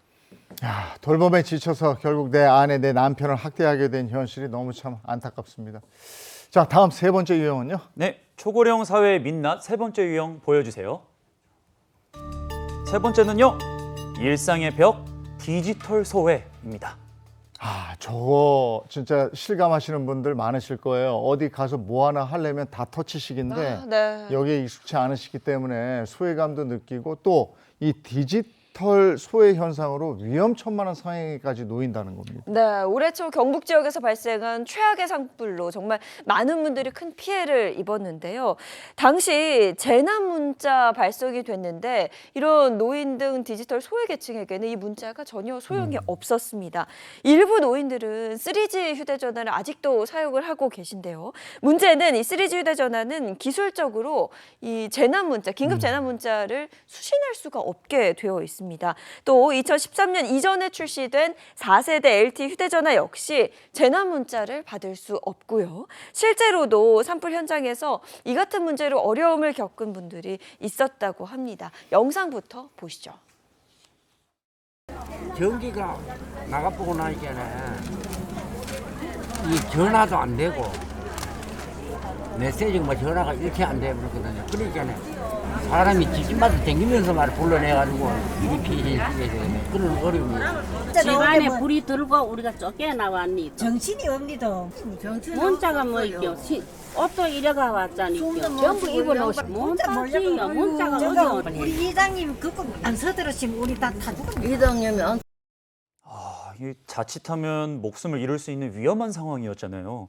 야, 돌봄에 지쳐서 결국 내 아내, 내 남편을 학대하게 된 현실이 너무 참 안타깝습니다. 자, 다음 세 번째 유형은요? 네, 초고령 사회의 민낯 세 번째 유형 보여주세요. 세 번째는요, 일상의 벽, 디지털 소외입니다. 아, 저거 진짜 실감하시는 분들 많으실 거예요. 어디 가서 뭐 하나 하려면 다 터치식인데 네. 여기에 익숙치 않으시기 때문에 소외감도 느끼고 또 이 디지털 소외 현상으로 위험천만한 상황에까지 놓인다는 겁니다. 네, 올해 초 경북 지역에서 발생한 최악의 산불로 정말 많은 분들이 큰 피해를 입었는데요. 당시 재난 문자 발송이 됐는데 이런 노인 등 디지털 소외 계층에게는 이 문자가 전혀 소용이 없었습니다. 일부 노인들은 3G 휴대전화를 아직도 사용을 하고 계신데요. 문제는 이 3G 휴대전화는 기술적으로 이 재난 문자, 긴급 재난 문자를 수신할 수가 없게 되어 있습니다. 또 2013년 이전에 출시된 4세대 LTE 휴대전화 역시 재난 문자를 받을 수 없고요. 실제로도 산불 현장에서 이 같은 문제로 어려움을 겪은 분들이 있었다고 합니다. 영상부터 보시죠. 전기가 나가보고 나니까는 이 전화도 안 되고 메시지가 뭐 전화가 이렇게 안 되거든요. 그러니까는 사람이 집집마다 다니면서 말 불러내가지고 일이 피해지게 되는 그런 어려움이. 집안에 불이 들고 우리가 쫓겨나왔니? 정신이 없니도. 문자가 뭐 있죠? 옷도 이래가 왔자니 전부 입어놓으시 문자지요. 문자가 어려워. 우리 이장님 그거 안 서들으시면 우리 다 죽었네. 이동님이 이 자칫하면 목숨을 잃을 수 있는 위험한 상황이었잖아요.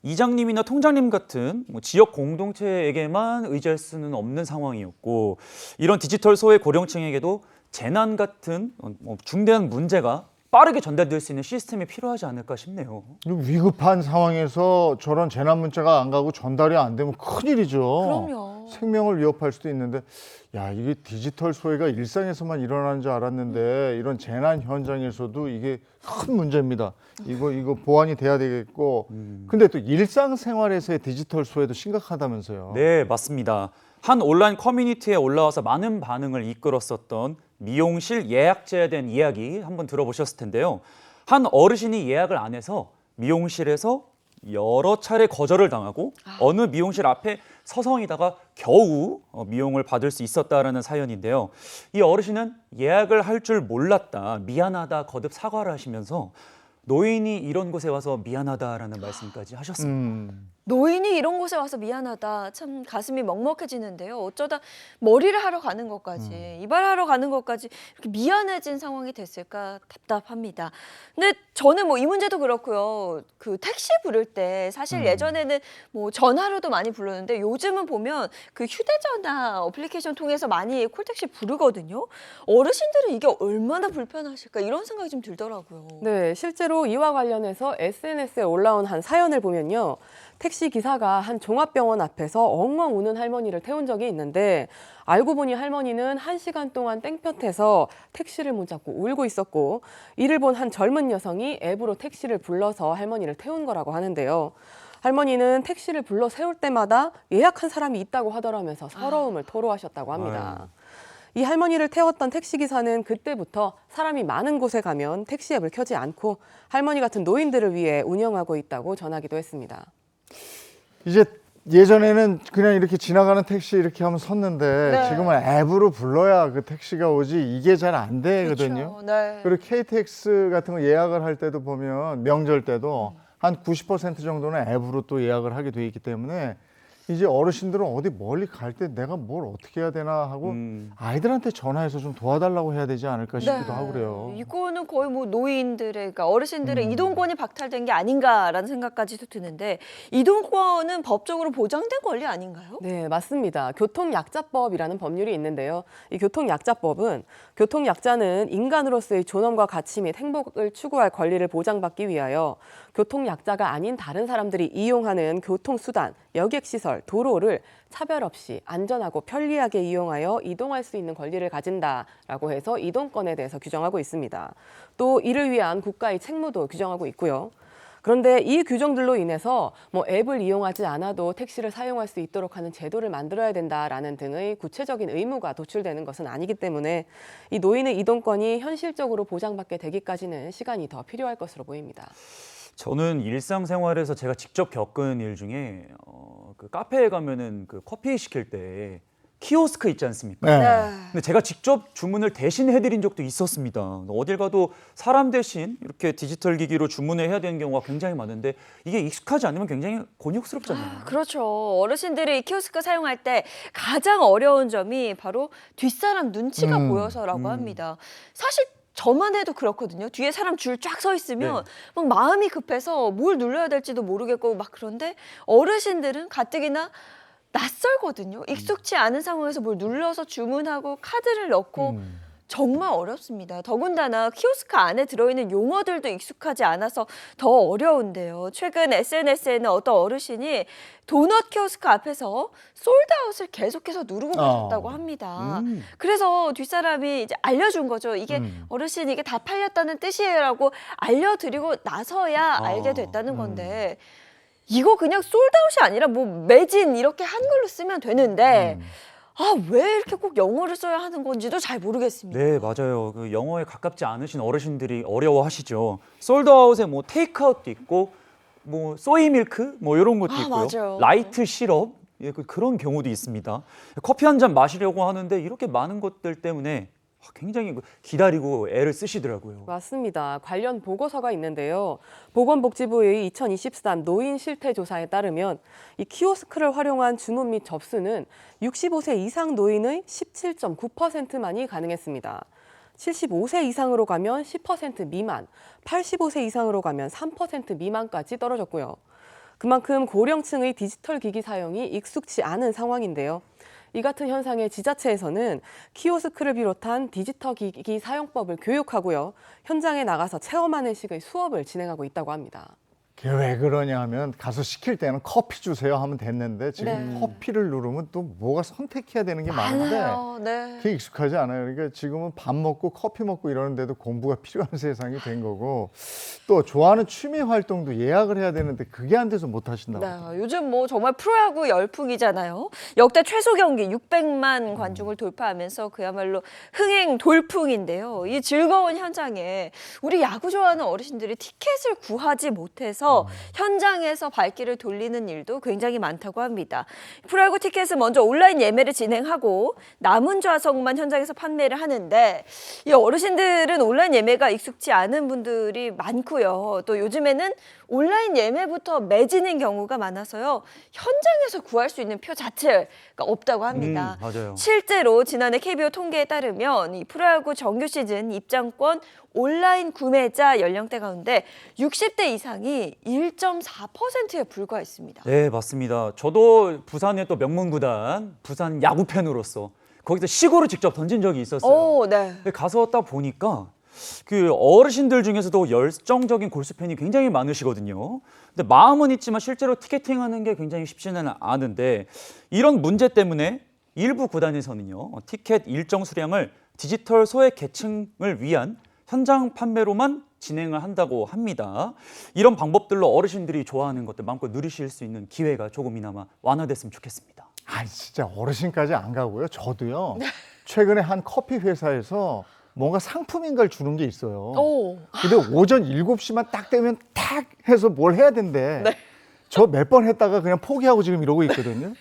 이장님이나 통장님 같은 지역 공동체에게만 의지할 수는 없는 상황이었고 이런 디지털 소외 고령층에게도 재난 같은 중대한 문제가 빠르게 전달될 수 있는 시스템이 필요하지 않을까 싶네요. 위급한 상황에서 저런 재난 문자가 안 가고 전달이 안 되면 큰일이죠. 그럼요. 생명을 위협할 수도 있는데 야, 이게 디지털 소외가 일상에서만 일어나는 줄 알았는데 이런 재난 현장에서도 이게 큰 문제입니다. 이거 보완이 돼야 되겠고 근데 또 일상생활에서의 디지털 소외도 심각하다면서요. 네, 맞습니다. 한 온라인 커뮤니티에 올라와서 많은 반응을 이끌었었던 미용실 예약제에 대한 이야기 한번 들어보셨을 텐데요. 한 어르신이 예약을 안 해서 미용실에서 여러 차례 거절을 당하고 어느 미용실 앞에 서성이다가 겨우 미용을 받을 수 있었다라는 사연인데요. 이 어르신은 예약을 할 줄 몰랐다, 미안하다 거듭 사과를 하시면서 노인이 이런 곳에 와서 미안하다라는 말씀까지 하셨습니다. 노인이 이런 곳에 와서 미안하다. 참 가슴이 먹먹해지는데요. 어쩌다 머리를 하러 가는 것까지, 이발하러 가는 것까지 이렇게 미안해진 상황이 됐을까 답답합니다. 근데 저는 뭐 이 문제도 그렇고요. 그 택시 부를 때 사실 예전에는 뭐 전화로도 많이 불렀는데 요즘은 보면 그 휴대전화 어플리케이션 통해서 많이 콜택시 부르거든요. 어르신들은 이게 얼마나 불편하실까 이런 생각이 좀 들더라고요. 네, 실제로 이와 관련해서 SNS에 올라온 한 사연을 보면요. 택시 기사가 한 종합병원 앞에서 엉엉 우는 할머니를 태운 적이 있는데 알고 보니 할머니는 1시간 동안 땡볕에서 택시를 못 잡고 울고 있었고 이를 본 한 젊은 여성이 앱으로 택시를 불러서 할머니를 태운 거라고 하는데요. 할머니는 택시를 불러 세울 때마다 예약한 사람이 있다고 하더라면서 서러움을 토로하셨다고 합니다. 이 할머니를 태웠던 택시기사는 그때부터 사람이 많은 곳에 가면 택시 앱을 켜지 않고 할머니 같은 노인들을 위해 운영하고 있다고 전하기도 했습니다. 이제 예전에는 그냥 이렇게 지나가는 택시 이렇게 하면 섰는데 네. 지금은 앱으로 불러야 그 택시가 오지 이게 잘 안 되거든요. 그렇죠. 네. 그리고 KTX 같은 거 예약을 할 때도 보면 명절 때도 한 90% 정도는 앱으로 또 예약을 하게 돼 있기 때문에 이제 어르신들은 어디 멀리 갈 때 내가 뭘 어떻게 해야 되나 하고 아이들한테 전화해서 좀 도와달라고 해야 되지 않을까 싶기도 하고 그래요. 이거는 거의 뭐 노인들의, 그러니까 어르신들의 이동권이 박탈된 게 아닌가라는 생각까지도 드는데 이동권은 법적으로 보장된 권리 아닌가요? 네, 맞습니다. 교통약자법이라는 법률이 있는데요. 이 교통약자법은 교통약자는 인간으로서의 존엄과 가치 및 행복을 추구할 권리를 보장받기 위하여 교통약자가 아닌 다른 사람들이 이용하는 교통수단, 여객시설, 도로를 차별 없이 안전하고 편리하게 이용하여 이동할 수 있는 권리를 가진다라고 해서 이동권에 대해서 규정하고 있습니다. 또 이를 위한 국가의 책무도 규정하고 있고요. 그런데 이 규정들로 인해서 뭐 앱을 이용하지 않아도 택시를 사용할 수 있도록 하는 제도를 만들어야 된다라는 등의 구체적인 의무가 도출되는 것은 아니기 때문에 이 노인의 이동권이 현실적으로 보장받게 되기까지는 시간이 더 필요할 것으로 보입니다. 저는 일상생활에서 제가 직접 겪은 일 중에 그 카페에 가면은 그 커피 시킬 때 키오스크 있지 않습니까? 네. 근데 제가 직접 주문을 대신 해드린 적도 있었습니다. 어딜 가도 사람 대신 이렇게 디지털 기기로 주문을 해야 되는 경우가 굉장히 많은데 이게 익숙하지 않으면 굉장히 곤욕스럽잖아요. 그렇죠. 어르신들이 키오스크 사용할 때 가장 어려운 점이 바로 뒷사람 눈치가 보여서라고 합니다. 사실 저만 해도 그렇거든요. 뒤에 사람 줄 쫙 서 있으면 막 마음이 급해서 뭘 눌러야 될지도 모르겠고 막 그런데 어르신들은 가뜩이나 낯설거든요. 익숙치 않은 상황에서 뭘 눌러서 주문하고 카드를 넣고 정말 어렵습니다. 더군다나 키오스크 안에 들어있는 용어들도 익숙하지 않아서 더 어려운데요. 최근 SNS에는 어떤 어르신이 도넛 키오스크 앞에서 솔드아웃을 계속해서 누르고 계셨다고 합니다. 그래서 뒷사람이 이제 알려준 거죠. 이게 어르신 이게 다 팔렸다는 뜻이에요라고 알려드리고 나서야 알게 됐다는 건데 이거 그냥 솔드아웃이 아니라 뭐 매진 이렇게 한글로 쓰면 되는데 왜 이렇게 꼭 영어를 써야 하는 건지도 잘 모르겠습니다. 네, 맞아요. 그 영어에 가깝지 않으신 어르신들이 어려워하시죠. 솔드아웃에 뭐 테이크아웃도 있고 뭐 소이 밀크 뭐 이런 것도 있고요. 맞아요. 라이트 시럽 그런 경우도 있습니다. 커피 한 잔 마시려고 하는데 이렇게 많은 것들 때문에 굉장히 기다리고 애를 쓰시더라고요. 맞습니다. 관련 보고서가 있는데요. 보건복지부의 2023 노인 실태 조사에 따르면 이 키오스크를 활용한 주문 및 접수는 65세 이상 노인의 17.9%만이 가능했습니다. 75세 이상으로 가면 10% 미만, 85세 이상으로 가면 3% 미만까지 떨어졌고요. 그만큼 고령층의 디지털 기기 사용이 익숙치 않은 상황인데요. 이 같은 현상에 지자체에서는 키오스크를 비롯한 디지털 기기 사용법을 교육하고요. 현장에 나가서 체험하는 식의 수업을 진행하고 있다고 합니다. 그게 왜 그러냐 하면 가서 시킬 때는 커피 주세요 하면 됐는데 지금 커피를 누르면 또 뭐가 선택해야 되는 게 많은데 그게 익숙하지 않아요. 그러니까 지금은 밥 먹고 커피 먹고 이러는데도 공부가 필요한 세상이 된 거고 또 좋아하는 취미 활동도 예약을 해야 되는데 그게 안 돼서 못 하신다고. 네, 요즘 뭐 정말 프로야구 열풍이잖아요. 역대 최소 경기 600만 관중을 돌파하면서 그야말로 흥행 돌풍인데요. 이 즐거운 현장에 우리 야구 좋아하는 어르신들이 티켓을 구하지 못해서 현장에서 발길을 돌리는 일도 굉장히 많다고 합니다. 프로야구 티켓은 먼저 온라인 예매를 진행하고 남은 좌석만 현장에서 판매를 하는데 이 어르신들은 온라인 예매가 익숙치 않은 분들이 많고요. 또 요즘에는 온라인 예매부터 매진인 경우가 많아서요. 현장에서 구할 수 있는 표 자체가 없다고 합니다. 맞아요. 실제로 지난해 KBO 통계에 따르면 이 프로야구 정규 시즌 입장권 온라인 구매자 연령대 가운데 60대 이상이 1.4%에 불과했습니다. 네, 맞습니다. 저도 부산의 또 명문구단 부산 야구 팬으로서 거기서 시구를 직접 던진 적이 있었어요. 오, 네. 가서 딱 보니까 그 어르신들 중에서도 열정적인 골수 팬이 굉장히 많으시거든요. 근데 마음은 있지만 실제로 티켓팅하는 게 굉장히 쉽지는 않은데 이런 문제 때문에 일부 구단에서는요. 티켓 일정 수량을 디지털 소액 계층을 위한 현장 판매로만 진행을 한다고 합니다. 이런 방법들로 어르신들이 좋아하는 것들 마음껏 누리실 수 있는 기회가 조금이나마 완화됐으면 좋겠습니다. 아, 진짜 어르신까지 안 가고요. 저도요. 최근에 한 커피 회사에서 뭔가 상품인 걸 주는 게 있어요. 근데 오전 7시만 딱 되면 탁 해서 뭘 해야 된대. 저 몇 번 했다가 그냥 포기하고 지금 이러고 있거든요.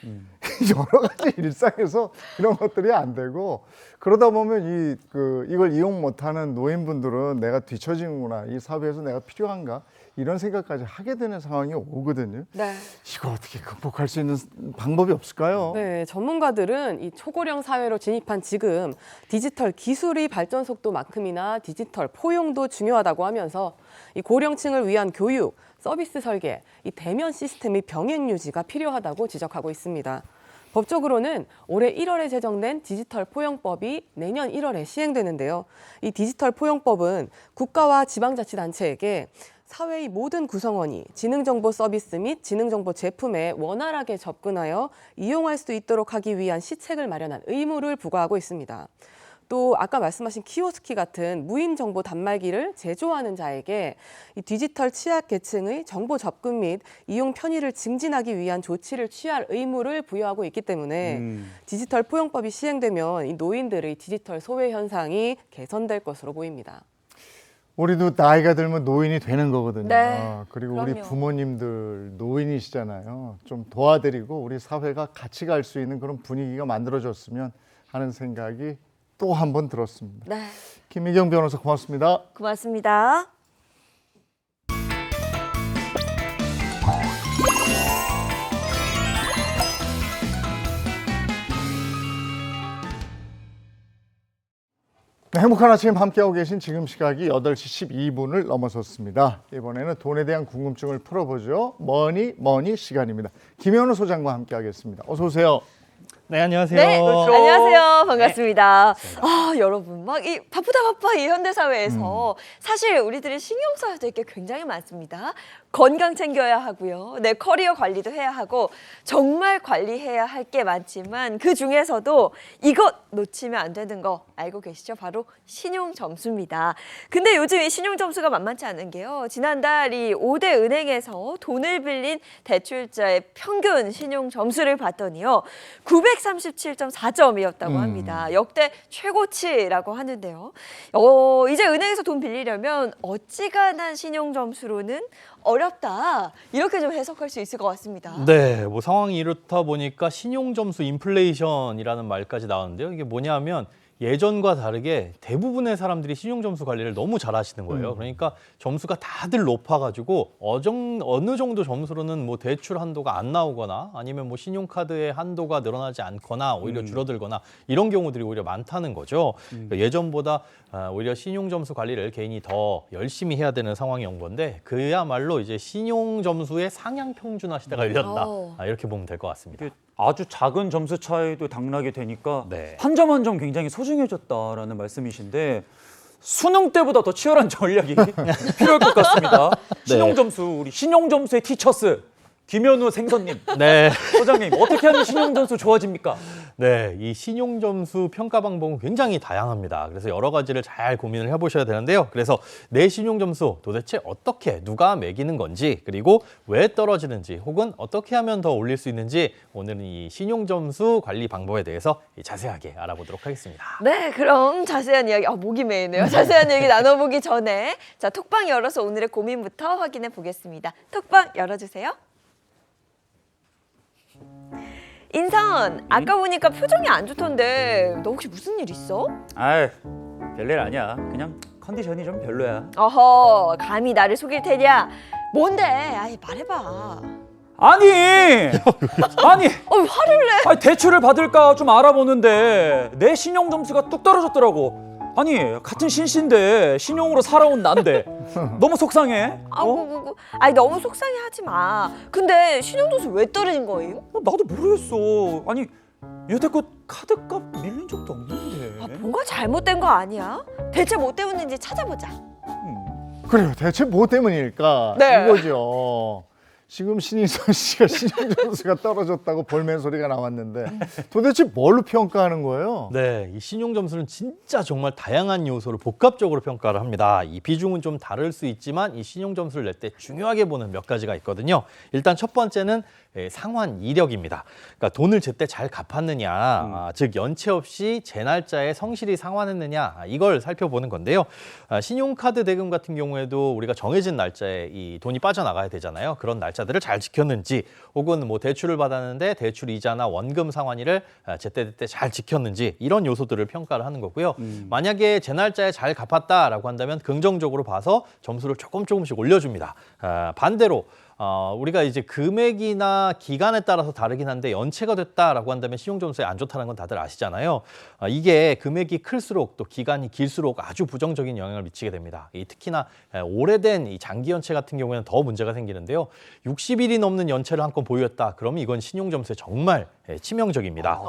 여러 가지 일상에서 이런 것들이 안 되고 그러다 보면 이걸 이용 못하는 노인분들은 내가 뒤처지는구나, 이 사회에서 내가 필요한가 이런 생각까지 하게 되는 상황이 오거든요. 네. 이거 어떻게 극복할 수 있는 방법이 없을까요? 네, 전문가들은 이 초고령 사회로 진입한 지금 디지털 기술의 발전 속도만큼이나 디지털 포용도 중요하다고 하면서 이 고령층을 위한 교육, 서비스 설계, 이 대면 시스템의 병행 유지가 필요하다고 지적하고 있습니다. 법적으로는 올해 1월에 제정된 디지털 포용법이 내년 1월에 시행되는데요. 이 디지털 포용법은 국가와 지방자치단체에게 사회의 모든 구성원이 지능정보 서비스 및 지능정보 제품에 원활하게 접근하여 이용할 수 있도록 하기 위한 시책을 마련한 의무를 부과하고 있습니다. 또 아까 말씀하신 키오스키 같은 무인 정보 단말기를 제조하는 자에게 이 디지털 취약 계층의 정보 접근 및 이용 편의를 증진하기 위한 조치를 취할 의무를 부여하고 있기 때문에 디지털 포용법이 시행되면 이 노인들의 디지털 소외 현상이 개선될 것으로 보입니다. 우리도 나이가 들면 노인이 되는 거거든요. 네, 그리고 그럼요. 우리 부모님들 노인이시잖아요. 좀 도와드리고 우리 사회가 같이 갈 수 있는 그런 분위기가 만들어졌으면 하는 생각이 또 한 번 들었습니다. 네. 김미경 변호사 고맙습니다. 고맙습니다. 네, 행복한 아침 함께하고 계신 지금 시각이 8시 12분을 넘어섰습니다. 이번에는 돈에 대한 궁금증을 풀어보죠. 머니 시간입니다. 김현우 소장과 함께하겠습니다. 어서 오세요. 네, 안녕하세요. 네, 안녕하세요. 반갑습니다. 아, 여러분, 막 이 바쁘다 이 현대 사회에서 사실 우리들이 신경 써야 될 게 굉장히 많습니다. 건강 챙겨야 하고요. 내 커리어 관리도 해야 하고 정말 관리해야 할 게 많지만 그 중에서도 이것 놓치면 안 되는 거 알고 계시죠? 바로 신용 점수입니다. 근데 요즘 이 신용 점수가 만만치 않은 게요. 지난달 이 5대 은행에서 돈을 빌린 대출자의 평균 신용 점수를 봤더니요. 937.4점이었다고 합니다. 역대 최고치라고 하는데요. 이제 은행에서 돈 빌리려면 어지간한 신용 점수로는 어렵다. 이렇게 좀 해석할 수 있을 것 같습니다. 네, 뭐 상황이 이렇다 보니까 신용점수 인플레이션이라는 말까지 나왔는데요. 이게 뭐냐면 예전과 다르게 대부분의 사람들이 신용점수 관리를 너무 잘하시는 거예요. 그러니까 점수가 다들 높아가지고 어느 정도 점수로는 뭐 대출 한도가 안 나오거나 아니면 뭐 신용카드의 한도가 늘어나지 않거나 오히려 줄어들거나 이런 경우들이 오히려 많다는 거죠. 그러니까 예전보다 오히려 신용점수 관리를 개인이 더 열심히 해야 되는 상황이 온 건데 그야말로 이제 신용점수의 상향 평준화 시대가 열렸다. 이렇게 보면 될 것 같습니다. 아주 작은 점수 차이도 당락이 되니까 네. 한 점 한 점 굉장히 소중해졌다라는 말씀이신데 수능 때보다 더 치열한 전략이 필요할 것 같습니다. 신용 점수, 우리 신용 점수의 티처스 김현우 생선님, 네. 소장님 어떻게 하면 신용 점수 좋아집니까? 네, 이 신용점수 평가 방법은 굉장히 다양합니다. 그래서 여러 가지를 잘 고민을 해보셔야 되는데요. 그래서 내 신용점수 도대체 어떻게 누가 매기는 건지 그리고 왜 떨어지는지 혹은 어떻게 하면 더 올릴 수 있는지 오늘은 이 신용점수 관리 방법에 대해서 자세하게 알아보도록 하겠습니다. 네, 그럼 자세한 이야기, 목이 메이네요. 자세한 얘기 나눠보기 전에 자 톡방 열어서 오늘의 고민부터 확인해 보겠습니다. 톡방 열어주세요. 인선, 아까 보니까 표정이 안 좋던데 너 혹시 무슨 일 있어? 아이, 별일 아니야. 그냥 컨디션이 좀 별로야. 어허, 감히 나를 속일 테냐? 뭔데? 아이, 말해봐. 아니, 화를 내? 아니 대출을 받을까 좀 알아보는데 내 신용 점수가 뚝 떨어졌더라고. 아니 같은 신씨인데 신용으로 살아온 난데 너무 속상해. 아니 너무 속상해하지 마. 근데 신용점수 왜 떨어진 거예요? 나도 모르겠어. 아니 여태껏 카드값 밀린 적도 없는데. 뭔가 잘못된 거 아니야? 대체 뭐 때문인지 찾아보자. 그래요. 대체 뭐 때문일까? 네. 이거죠. 지금 신인선 씨가 신용 점수가 떨어졌다고 볼멘 소리가 나왔는데 도대체 뭘로 평가하는 거예요? 네, 이 신용 점수는 진짜 정말 다양한 요소를 복합적으로 평가를 합니다. 이 비중은 좀 다를 수 있지만 이 신용 점수를 낼 때 중요하게 보는 몇 가지가 있거든요. 일단 첫 번째는 상환 이력입니다. 그러니까 돈을 제때 잘 갚았느냐, 즉 연체 없이 제 날짜에 성실히 상환했느냐, 이걸 살펴보는 건데요. 신용카드 대금 같은 경우에도 우리가 정해진 날짜에 이 돈이 빠져나가야 되잖아요. 그런 날짜들을 잘 지켰는지, 혹은 뭐 대출을 받았는데 대출 이자나 원금 상환일을 제때제때 잘 지켰는지, 이런 요소들을 평가를 하는 거고요. 만약에 제 날짜에 잘 갚았다라고 한다면 긍정적으로 봐서 점수를 조금씩 올려줍니다. 반대로 우리가 이제 금액이나 기간에 따라서 다르긴 한데 연체가 됐다라고 한다면 신용 점수에 안 좋다는 건 다들 아시잖아요. 이게 금액이 클수록 또 기간이 길수록 아주 부정적인 영향을 미치게 됩니다. 특히나 오래된 이 장기 연체 같은 경우에는 더 문제가 생기는데요. 60일이 넘는 연체를 한 건 보유했다. 그러면 이건 신용 점수에 정말 치명적입니다.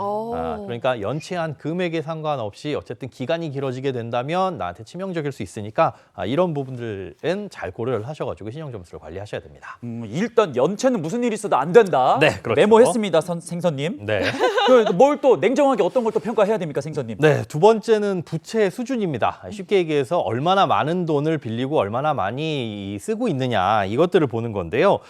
그러니까 연체한 금액에 상관없이 어쨌든 기간이 길어지게 된다면 나한테 치명적일 수 있으니까 이런 부분들은 잘 고려를 하셔가지고 신용 점수를 관리하셔야 됩니다. 일단 연체는 무슨 일이 있어도 안 된다. 네, 그렇죠. 메모했습니다, 생선님. 네. 뭘 또 냉정하게 어떤 걸 또 평가해야 됩니까, 생선님? 네, 두 번째는 부채 수준입니다. 쉽게 얘기해서 얼마나 많은 돈을 빌리고 얼마나 많이 쓰고 있느냐, 이것들을 보는 건데요.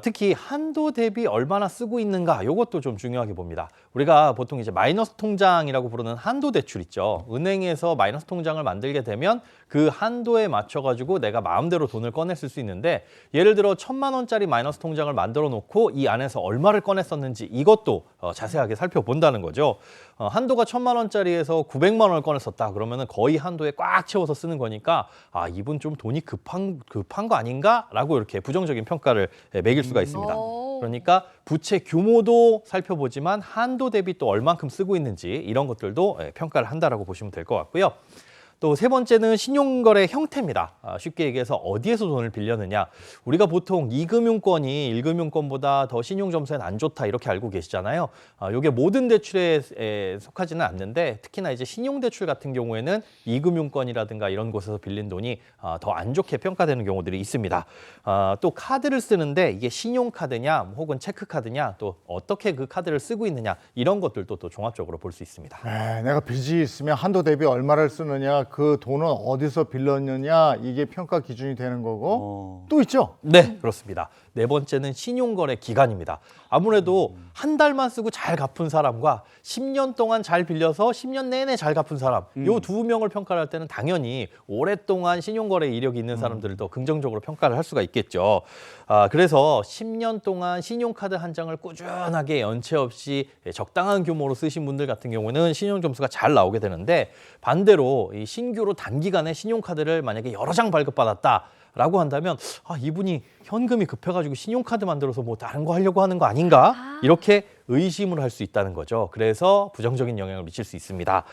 특히 한도 대비 얼마나 쓰고 있는가, 이것도 좀 중요하게 봅니다. 우리가 보통 이제 마이너스 통장이라고 부르는 한도 대출 있죠. 은행에서 마이너스 통장을 만들게 되면 그 한도에 맞춰가지고 내가 마음대로 돈을 꺼냈을 수 있는데, 예를 들어 1,000만 원짜리 마이너스 통장을 만들어 놓고 이 안에서 얼마를 꺼냈었는지 이것도 자세하게 살펴본다는 거죠. 한도가 1,000만 원짜리에서 900만 원을 꺼냈었다 그러면은 거의 한도에 꽉 채워서 쓰는 거니까 이분 좀 돈이 급한 거 아닌가라고 이렇게 부정적인 평가를 매길 수가 있습니다. 그러니까 부채 규모도 살펴보지만 한도 대비 또 얼만큼 쓰고 있는지 이런 것들도 평가를 한다라고 보시면 될 것 같고요. 또 세 번째는 신용거래 형태입니다. 쉽게 얘기해서 어디에서 돈을 빌렸느냐. 우리가 보통 2금융권이 1금융권보다 더 신용점수엔 안 좋다 이렇게 알고 계시잖아요. 이게 모든 대출에 속하지는 않는데 특히나 이제 신용대출 같은 경우에는 2금융권이라든가 이런 곳에서 빌린 돈이 더 안 좋게 평가되는 경우들이 있습니다. 또 카드를 쓰는데 이게 신용카드냐 혹은 체크카드냐 또 어떻게 그 카드를 쓰고 있느냐 이런 것들도 또 종합적으로 볼 수 있습니다. 내가 빚이 있으면 한도 대비 얼마를 쓰느냐, 그 돈은 어디서 빌렸느냐, 이게 평가 기준이 되는 거고 또 있죠? 네, 그렇습니다. 네 번째는 신용거래 기간입니다. 아무래도 한 달만 쓰고 잘 갚은 사람과 10년 동안 잘 빌려서 10년 내내 잘 갚은 사람, 요 두 명을 평가를 할 때는 당연히 오랫동안 신용거래 이력이 있는 사람들을 더 긍정적으로 평가를 할 수가 있겠죠. 그래서 10년 동안 신용카드 한 장을 꾸준하게 연체 없이 적당한 규모로 쓰신 분들 같은 경우는 신용점수가 잘 나오게 되는데, 반대로 이 신규로 단기간에 신용카드를 만약에 여러 장 발급받았다 라고 한다면 이분이 현금이 급해가지고 신용카드 만들어서 뭐 다른 거 하려고 하는 거 아닌가? 이렇게 의심을 할 수 있다는 거죠. 그래서 부정적인 영향을 미칠 수 있습니다.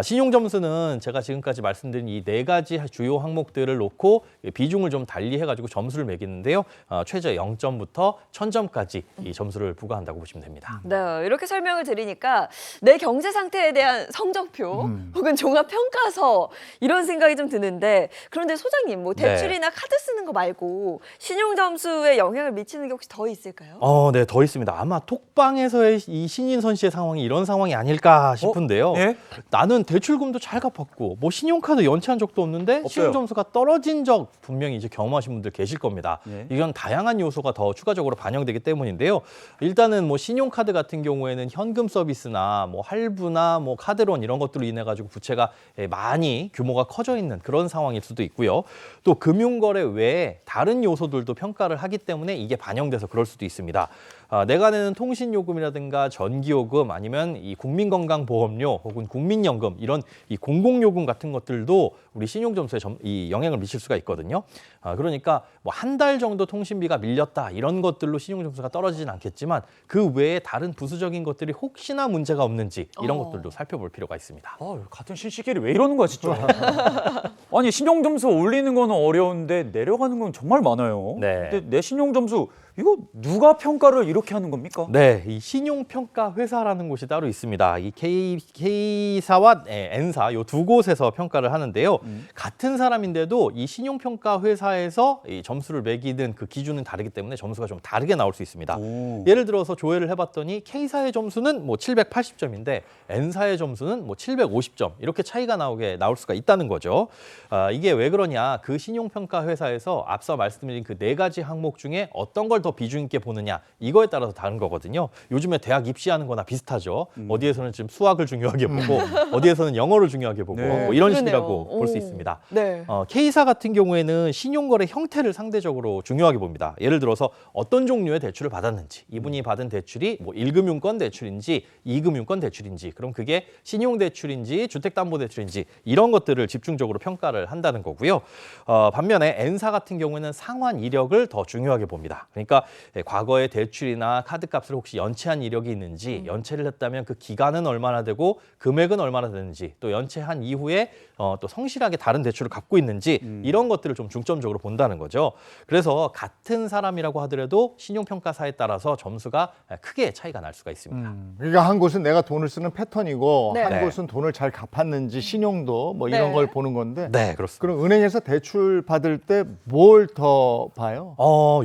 신용점수는 제가 지금까지 말씀드린 이 네 가지 주요 항목들을 놓고 비중을 좀 달리해가지고 점수를 매기는데요. 최저 0점부터 1000점까지 이 점수를 부과한다고 보시면 됩니다. 네, 이렇게 설명을 드리니까 내 경제 상태에 대한 성적표 혹은 종합평가서 이런 생각이 좀 드는데, 그런데 소장님 뭐 대출이나 카드 쓰는 거 말고 신용 점수에 영향을 미치는 게 혹시 더 있을까요? 네, 더 있습니다. 아마 톡방에서의 이 신인선 씨의 상황이 이런 상황이 아닐까 싶은데요. 예? 나는 대출금도 잘 갚았고 뭐 신용카드 연체한 적도 없는데 없어요. 신용 점수가 떨어진 적 분명히 이제 경험하신 분들 계실 겁니다. 예. 이건 다양한 요소가 더 추가적으로 반영되기 때문인데요. 일단은 뭐 신용카드 같은 경우에는 현금 서비스나 뭐 할부나 뭐 카드론 이런 것들로 인해 가지고 부채가 많이 규모가 커져 있는 그런 상황일 수도 있고요. 또 금융거래 외에 다른 요소들도 평가를 하기 때문에 이게 반영돼서 그럴 수도 있습니다. 내가 내는 통신요금이라든가 전기요금 아니면 이 국민건강보험료 혹은 국민연금 이런 이 공공요금 같은 것들도 우리 신용점수에 이 영향을 미칠 수가 있거든요. 그러니까 뭐 한 달 정도 통신비가 밀렸다 이런 것들로 신용점수가 떨어지진 않겠지만 그 외에 다른 부수적인 것들이 혹시나 문제가 없는지 이런 것들도 살펴볼 필요가 있습니다. 같은 신시끼리 왜 이러는 거야 진짜. 아니 신용점수 올리는 거는 어려운데 내려가는 건 정말 많아요. 네. 근데 내 신용점수 이거 누가 평가를 이렇게 하는 겁니까? 네, 이 신용평가 회사라는 곳이 따로 있습니다. 이 K사와 N사 요 두 곳에서 평가를 하는데요. 같은 사람인데도 이 신용평가 회사에서 이 점수를 매기는 그 기준은 다르기 때문에 점수가 좀 다르게 나올 수 있습니다. 예를 들어서 조회를 해봤더니 K사의 점수는 뭐 780점인데 N사의 점수는 뭐 750점 이렇게 차이가 나올 수가 있다는 거죠. 이게 왜 그러냐? 그 신용평가 회사에서 앞서 말씀드린 그 4가지 항목 중에 어떤 걸 더 비중 있게 보느냐 이거에 따라서 다른 거거든요. 요즘에 대학 입시하는 거나 비슷하죠. 어디에서는 지금 수학을 중요하게 보고 어디에서는 영어를 중요하게 보고 네. 뭐 이런 그러네요. 식이라고 볼 수 있습니다. 네. K사 같은 경우에는 신용거래 형태를 상대적으로 중요하게 봅니다. 예를 들어서 어떤 종류의 대출을 받았는지, 이분이 받은 대출이 뭐 1금융권 대출인지 2금융권 대출인지, 그럼 그게 신용대출인지 주택담보대출인지 이런 것들을 집중적으로 평가를 한다는 거고요. 반면에 N사 같은 경우에는 상환 이력을 더 중요하게 봅니다. 그러니까 과거의 대출이나 카드값을 혹시 연체한 이력이 있는지, 연체를 했다면 그 기간은 얼마나 되고 금액은 얼마나 되는지, 또 연체한 이후에 또 성실하게 다른 대출을 갚고 있는지 이런 것들을 좀 중점적으로 본다는 거죠. 그래서 같은 사람이라고 하더라도 신용평가사에 따라서 점수가 크게 차이가 날 수가 있습니다. 그러니까 한 곳은 내가 돈을 쓰는 패턴이고 네. 한 네. 곳은 돈을 잘 갚았는지 신용도 뭐 이런 네. 걸 보는 건데 네, 그렇습니다. 그럼 은행에서 대출 받을 때 뭘 더 봐요?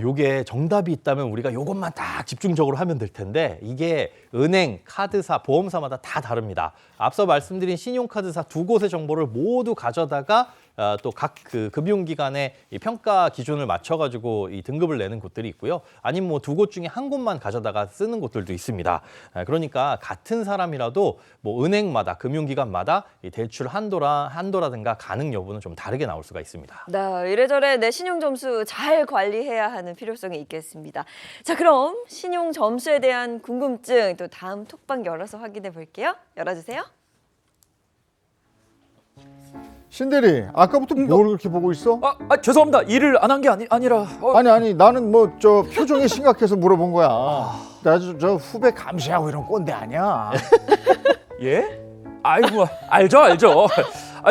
요게 정답이 있다면 우리가 요것만 딱 집중적으로 하면 될 텐데 이게 은행, 카드사, 보험사마다 다 다릅니다. 앞서 말씀드린 신용카드사 두 곳의 정보를 모두 가져다가 또 각 그 금융기관의 이 평가 기준을 맞춰가지고 이 등급을 내는 곳들이 있고요. 아니면 뭐 두 곳 중에 한 곳만 가져다가 쓰는 곳들도 있습니다. 그러니까 같은 사람이라도 뭐 은행마다 금융기관마다 이 대출 한도라든가 가능 여부는 좀 다르게 나올 수가 있습니다. 네, 이래저래 내 신용 점수 잘 관리해야 하는 필요성이 있겠습니다. 자, 그럼 신용 점수에 대한 궁금증 또 다음 톡방 열어서 확인해 볼게요. 열어주세요. 신대리, 아까부터 뭘 그렇게 보고 있어? 죄송합니다. 일을 안 한 게 아니라 아니 나는 뭐 저 표정이 심각해서 물어본 거야. 나 저 후배 감시하고 이런 꼰대 아니야. 예? 아이고 알죠.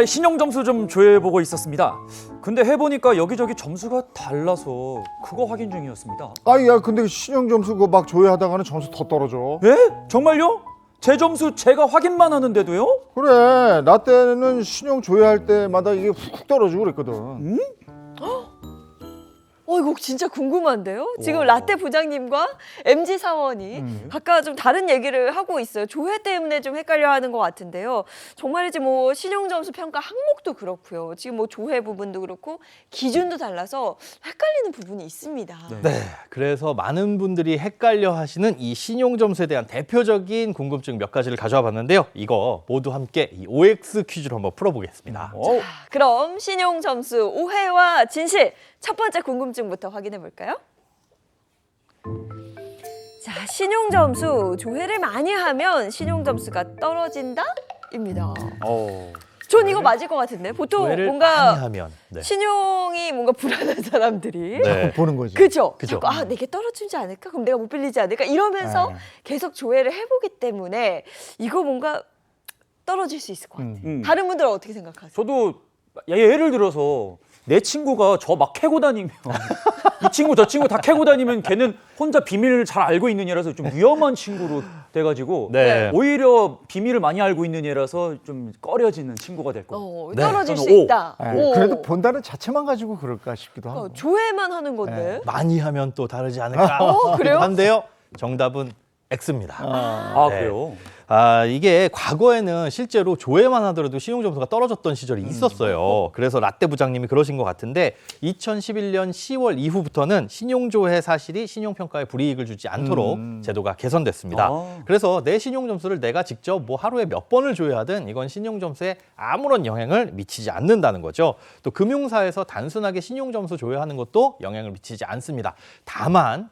신용 점수 좀 조회해 보고 있었습니다. 근데 해보니까 여기저기 점수가 달라서 그거 확인 중이었습니다. 야 근데 신용 점수 그거 막 조회하다가는 점수 더 떨어져. 예? 정말요? 제 점수 제가 확인만 하는데도요? 그래, 나 때는 신용 조회할 때마다 이게 훅 떨어지고 그랬거든. 이거 진짜 궁금한데요? 지금 라떼 부장님과 MG 사원이 각각 좀 다른 얘기를 하고 있어요. 조회 때문에 좀 헷갈려하는 것 같은데요. 정말이지 뭐 신용점수 평가 항목도 그렇고요. 지금 뭐 조회 부분도 그렇고 기준도 달라서 헷갈리는 부분이 있습니다. 네, 그래서 많은 분들이 헷갈려 하시는 이 신용점수에 대한 대표적인 궁금증 몇 가지를 가져와 봤는데요. 이거 모두 함께 이 OX 퀴즈로 한번 풀어보겠습니다. 그럼 신용점수 오해와 진실 첫 번째 궁금증부터 확인해 볼까요? 자, 신용점수 조회를 많이 하면 신용점수가 떨어진다? 입니다. 전 이거 맞을 것 같은데 보통 조회를 뭔가 많이 하면 네. 신용이 뭔가 불안한 사람들이 네. 보는 거지. 그죠? 그죠. 자꾸 내게 떨어지지 않을까? 그럼 내가 못 빌리지 않을까? 이러면서 계속 조회를 해보기 때문에 이거 뭔가 떨어질 수 있을 것 같아요. 다른 분들은 어떻게 생각하세요? 저도 예를 들어서 내 친구가 저 막 캐고 다니면 이 친구 저 친구 다 캐고 다니면 걔는 혼자 비밀을 잘 알고 있는 애라서 좀 위험한 친구로 돼가지고 네. 오히려 비밀을 많이 알고 있는 애라서 좀 꺼려지는 친구가 될 거예요. 떨어질 저는 수 있다. 그래도 본다는 자체만 가지고 그럴까 싶기도 하고. 조회만 하는 건데. 많이 하면 또 다르지 않을까 그래요? 한데요. 정답은 X입니다. 네. 그래요? 이게 과거에는 실제로 조회만 하더라도 신용점수가 떨어졌던 시절이 있었어요. 그래서 라떼 부장님이 그러신 것 같은데 2011년 10월 이후부터는 신용조회 사실이 신용평가에 불이익을 주지 않도록 제도가 개선됐습니다. 그래서 내 신용점수를 내가 직접 뭐 하루에 몇 번을 조회하든 이건 신용점수에 아무런 영향을 미치지 않는다는 거죠. 또 금융사에서 단순하게 신용점수 조회하는 것도 영향을 미치지 않습니다. 다만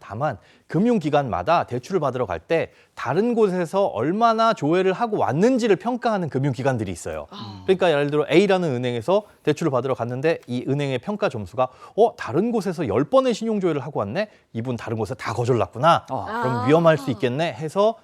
금융기관마다 대출을 받으러 갈 때 다른 곳에서 얼마나 조회를 하고 왔는지를 평가하는 금융기관들이 있어요. 그러니까 예를 들어 A라는 은행에서 대출을 받으러 갔는데 이 은행의 평가 점수가 다른 곳에서 10번의 신용조회를 하고 왔네? 이분 다른 곳에 다 거절났구나. 그럼 위험할 수 있겠네 해서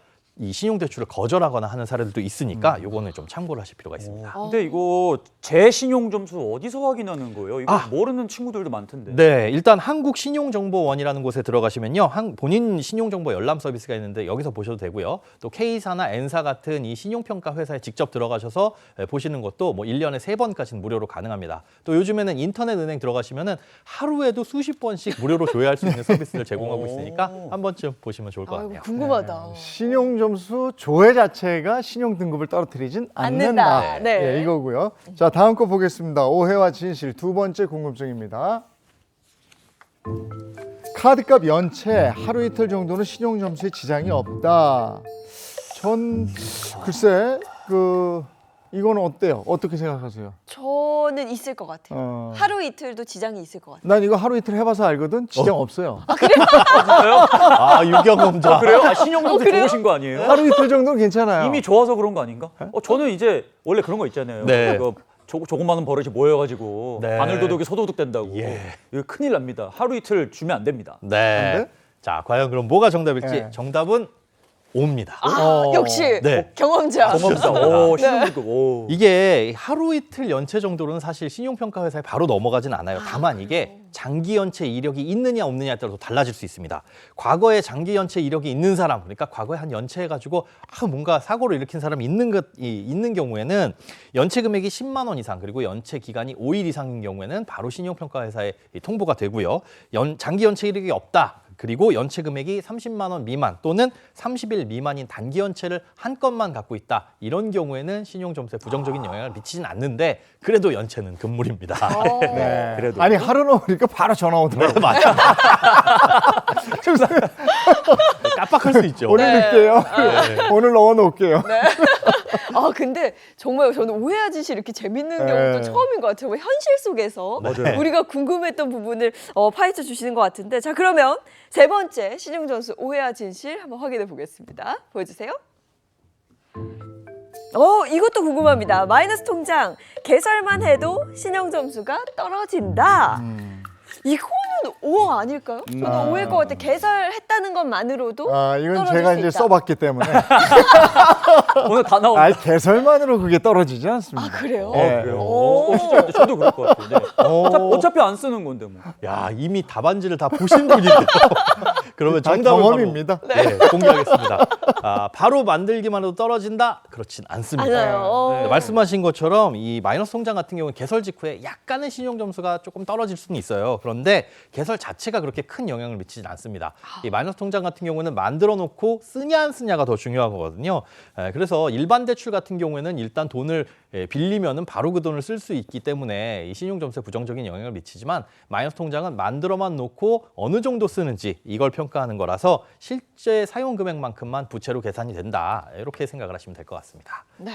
이 신용대출을 거절하거나 하는 사례들도 있으니까 요거는 좀 참고를 하실 필요가 있습니다. 근데 이거 제 신용 점수 어디서 확인하는 거예요? 이거 모르는 친구들도 많던데. 네, 일단 한국신용정보원이라는 곳에 들어가시면요, 본인 신용정보 열람 서비스가 있는데 여기서 보셔도 되고요. 또 K사나 N사 같은 이 신용평가 회사에 직접 들어가셔서 보시는 것도 뭐 1년에 3번까지는 무료로 가능합니다. 또 요즘에는 인터넷 은행 들어가시면은 하루에도 수십 번씩 무료로 조회할 수 있는 서비스를 제공하고 있으니까 한 번쯤 보시면 좋을 것 같아요. 궁금하다. 신용 점수 조회 자체가 신용 등급을 떨어뜨리진 않는다. 않는다. 네. 예, 이거고요. 자, 다음 거 보겠습니다. 오해와 진실 두 번째 궁금증입니다. 카드값 연체 하루 이틀 정도는 신용 점수에 지장이 없다. 전 글쎄 이거는 어때요? 어떻게 생각하세요? 저는 있을 것 같아요. 하루 이틀도 지장이 있을 것 같아요. 난 이거 하루 이틀 해봐서 알거든. 지장 없어요. 진짜요? 아, 유경험자. 그래요? 신용 점수 좋으신 거 아니에요? 하루 이틀 정도는 괜찮아요. 이미 좋아서 그런 거 아닌가? 저는 이제 원래 그런 거 있잖아요. 네. 조그마한 버릇이 모여가지고 네. 바늘도둑이 소도둑 된다고. 예. 이거 큰일 납니다. 하루 이틀 주면 안 됩니다. 네. 근데? 자, 과연 그럼 뭐가 정답일지. 네. 정답은 O입니다. 역시 네. 경험자. 경험자. 오, 신용 등급. 오. 이게 하루 이틀 연체 정도로는 사실 신용평가 회사에 바로 넘어가진 않아요. 다만 이게 장기 연체 이력이 있느냐 없느냐에 따라서 달라질 수 있습니다. 과거에 장기 연체 이력이 있는 사람, 그러니까 과거에 한 연체해가지고 뭔가 사고를 일으킨 사람이 있는 경우에는 연체 금액이 10만 원 이상, 그리고 연체 기간이 5일 이상인 경우에는 바로 신용평가 회사에 통보가 되고요. 장기 연체 이력이 없다. 그리고 연체 금액이 30만 원 미만 또는 30일 미만인 단기 연체를 한 건만 갖고 있다. 이런 경우에는 신용 점수에 부정적인 영향을 미치진 않는데 그래도 연체는 금물입니다. 네. 그래도. 아니 하루 넘으니까 바로 전화 오더라고요. 맞아. 깜빡할 수 있죠. 오늘 넣을게요. 오늘 넣어놓을게요. 근데 정말 저는 오해와 진실 이렇게 재밌는 네. 경우도 처음인 것 같아요. 현실 속에서 맞아요. 우리가 궁금했던 부분을 파헤쳐 주시는 것 같은데, 자, 그러면 세 번째 신용 점수 오해와 진실 한번 확인해 보겠습니다. 보여주세요. 이것도 궁금합니다. 마이너스 통장 개설만 해도 신용 점수가 떨어진다. 이거는 오 아닐까요? 저는 오해일 것 같아요. 개설했다는 것만으로도 이건 떨어질 제가 수 이제 있다. 써봤기 때문에. 오늘 다 나온다. 개설만으로 그게 떨어지지 않습니다. 그래요? 네. 그래요? 진짜 저도 그럴 것 같아요. 네. 어차피 안 쓰는 건데 뭐. 야, 이미 답안지를 다 보신 분이네요. 그러면 다 정답을 경험입니다. 바로, 공개하겠습니다. 바로 만들기만 해도 떨어진다? 그렇진 않습니다. 맞아요. 네, 말씀하신 것처럼 이 마이너스 통장 같은 경우는 개설 직후에 약간의 신용 점수가 조금 떨어질 수는 있어요. 그런데 개설 자체가 그렇게 큰 영향을 미치진 않습니다. 이 마이너스 통장 같은 경우는 만들어 놓고 쓰냐 안 쓰냐가 더 중요한 거거든요. 그래서 일반 대출 같은 경우에는 일단 돈을 빌리면은 바로 그 돈을 쓸 수 있기 때문에 이 신용 점수에 부정적인 영향을 미치지만 마이너스 통장은 만들어만 놓고 어느 정도 쓰는지 이걸 평가하는 거라서 실제 사용 금액만큼만 부채로 계산이 된다. 이렇게 생각을 하시면 될 것 같습니다. 네.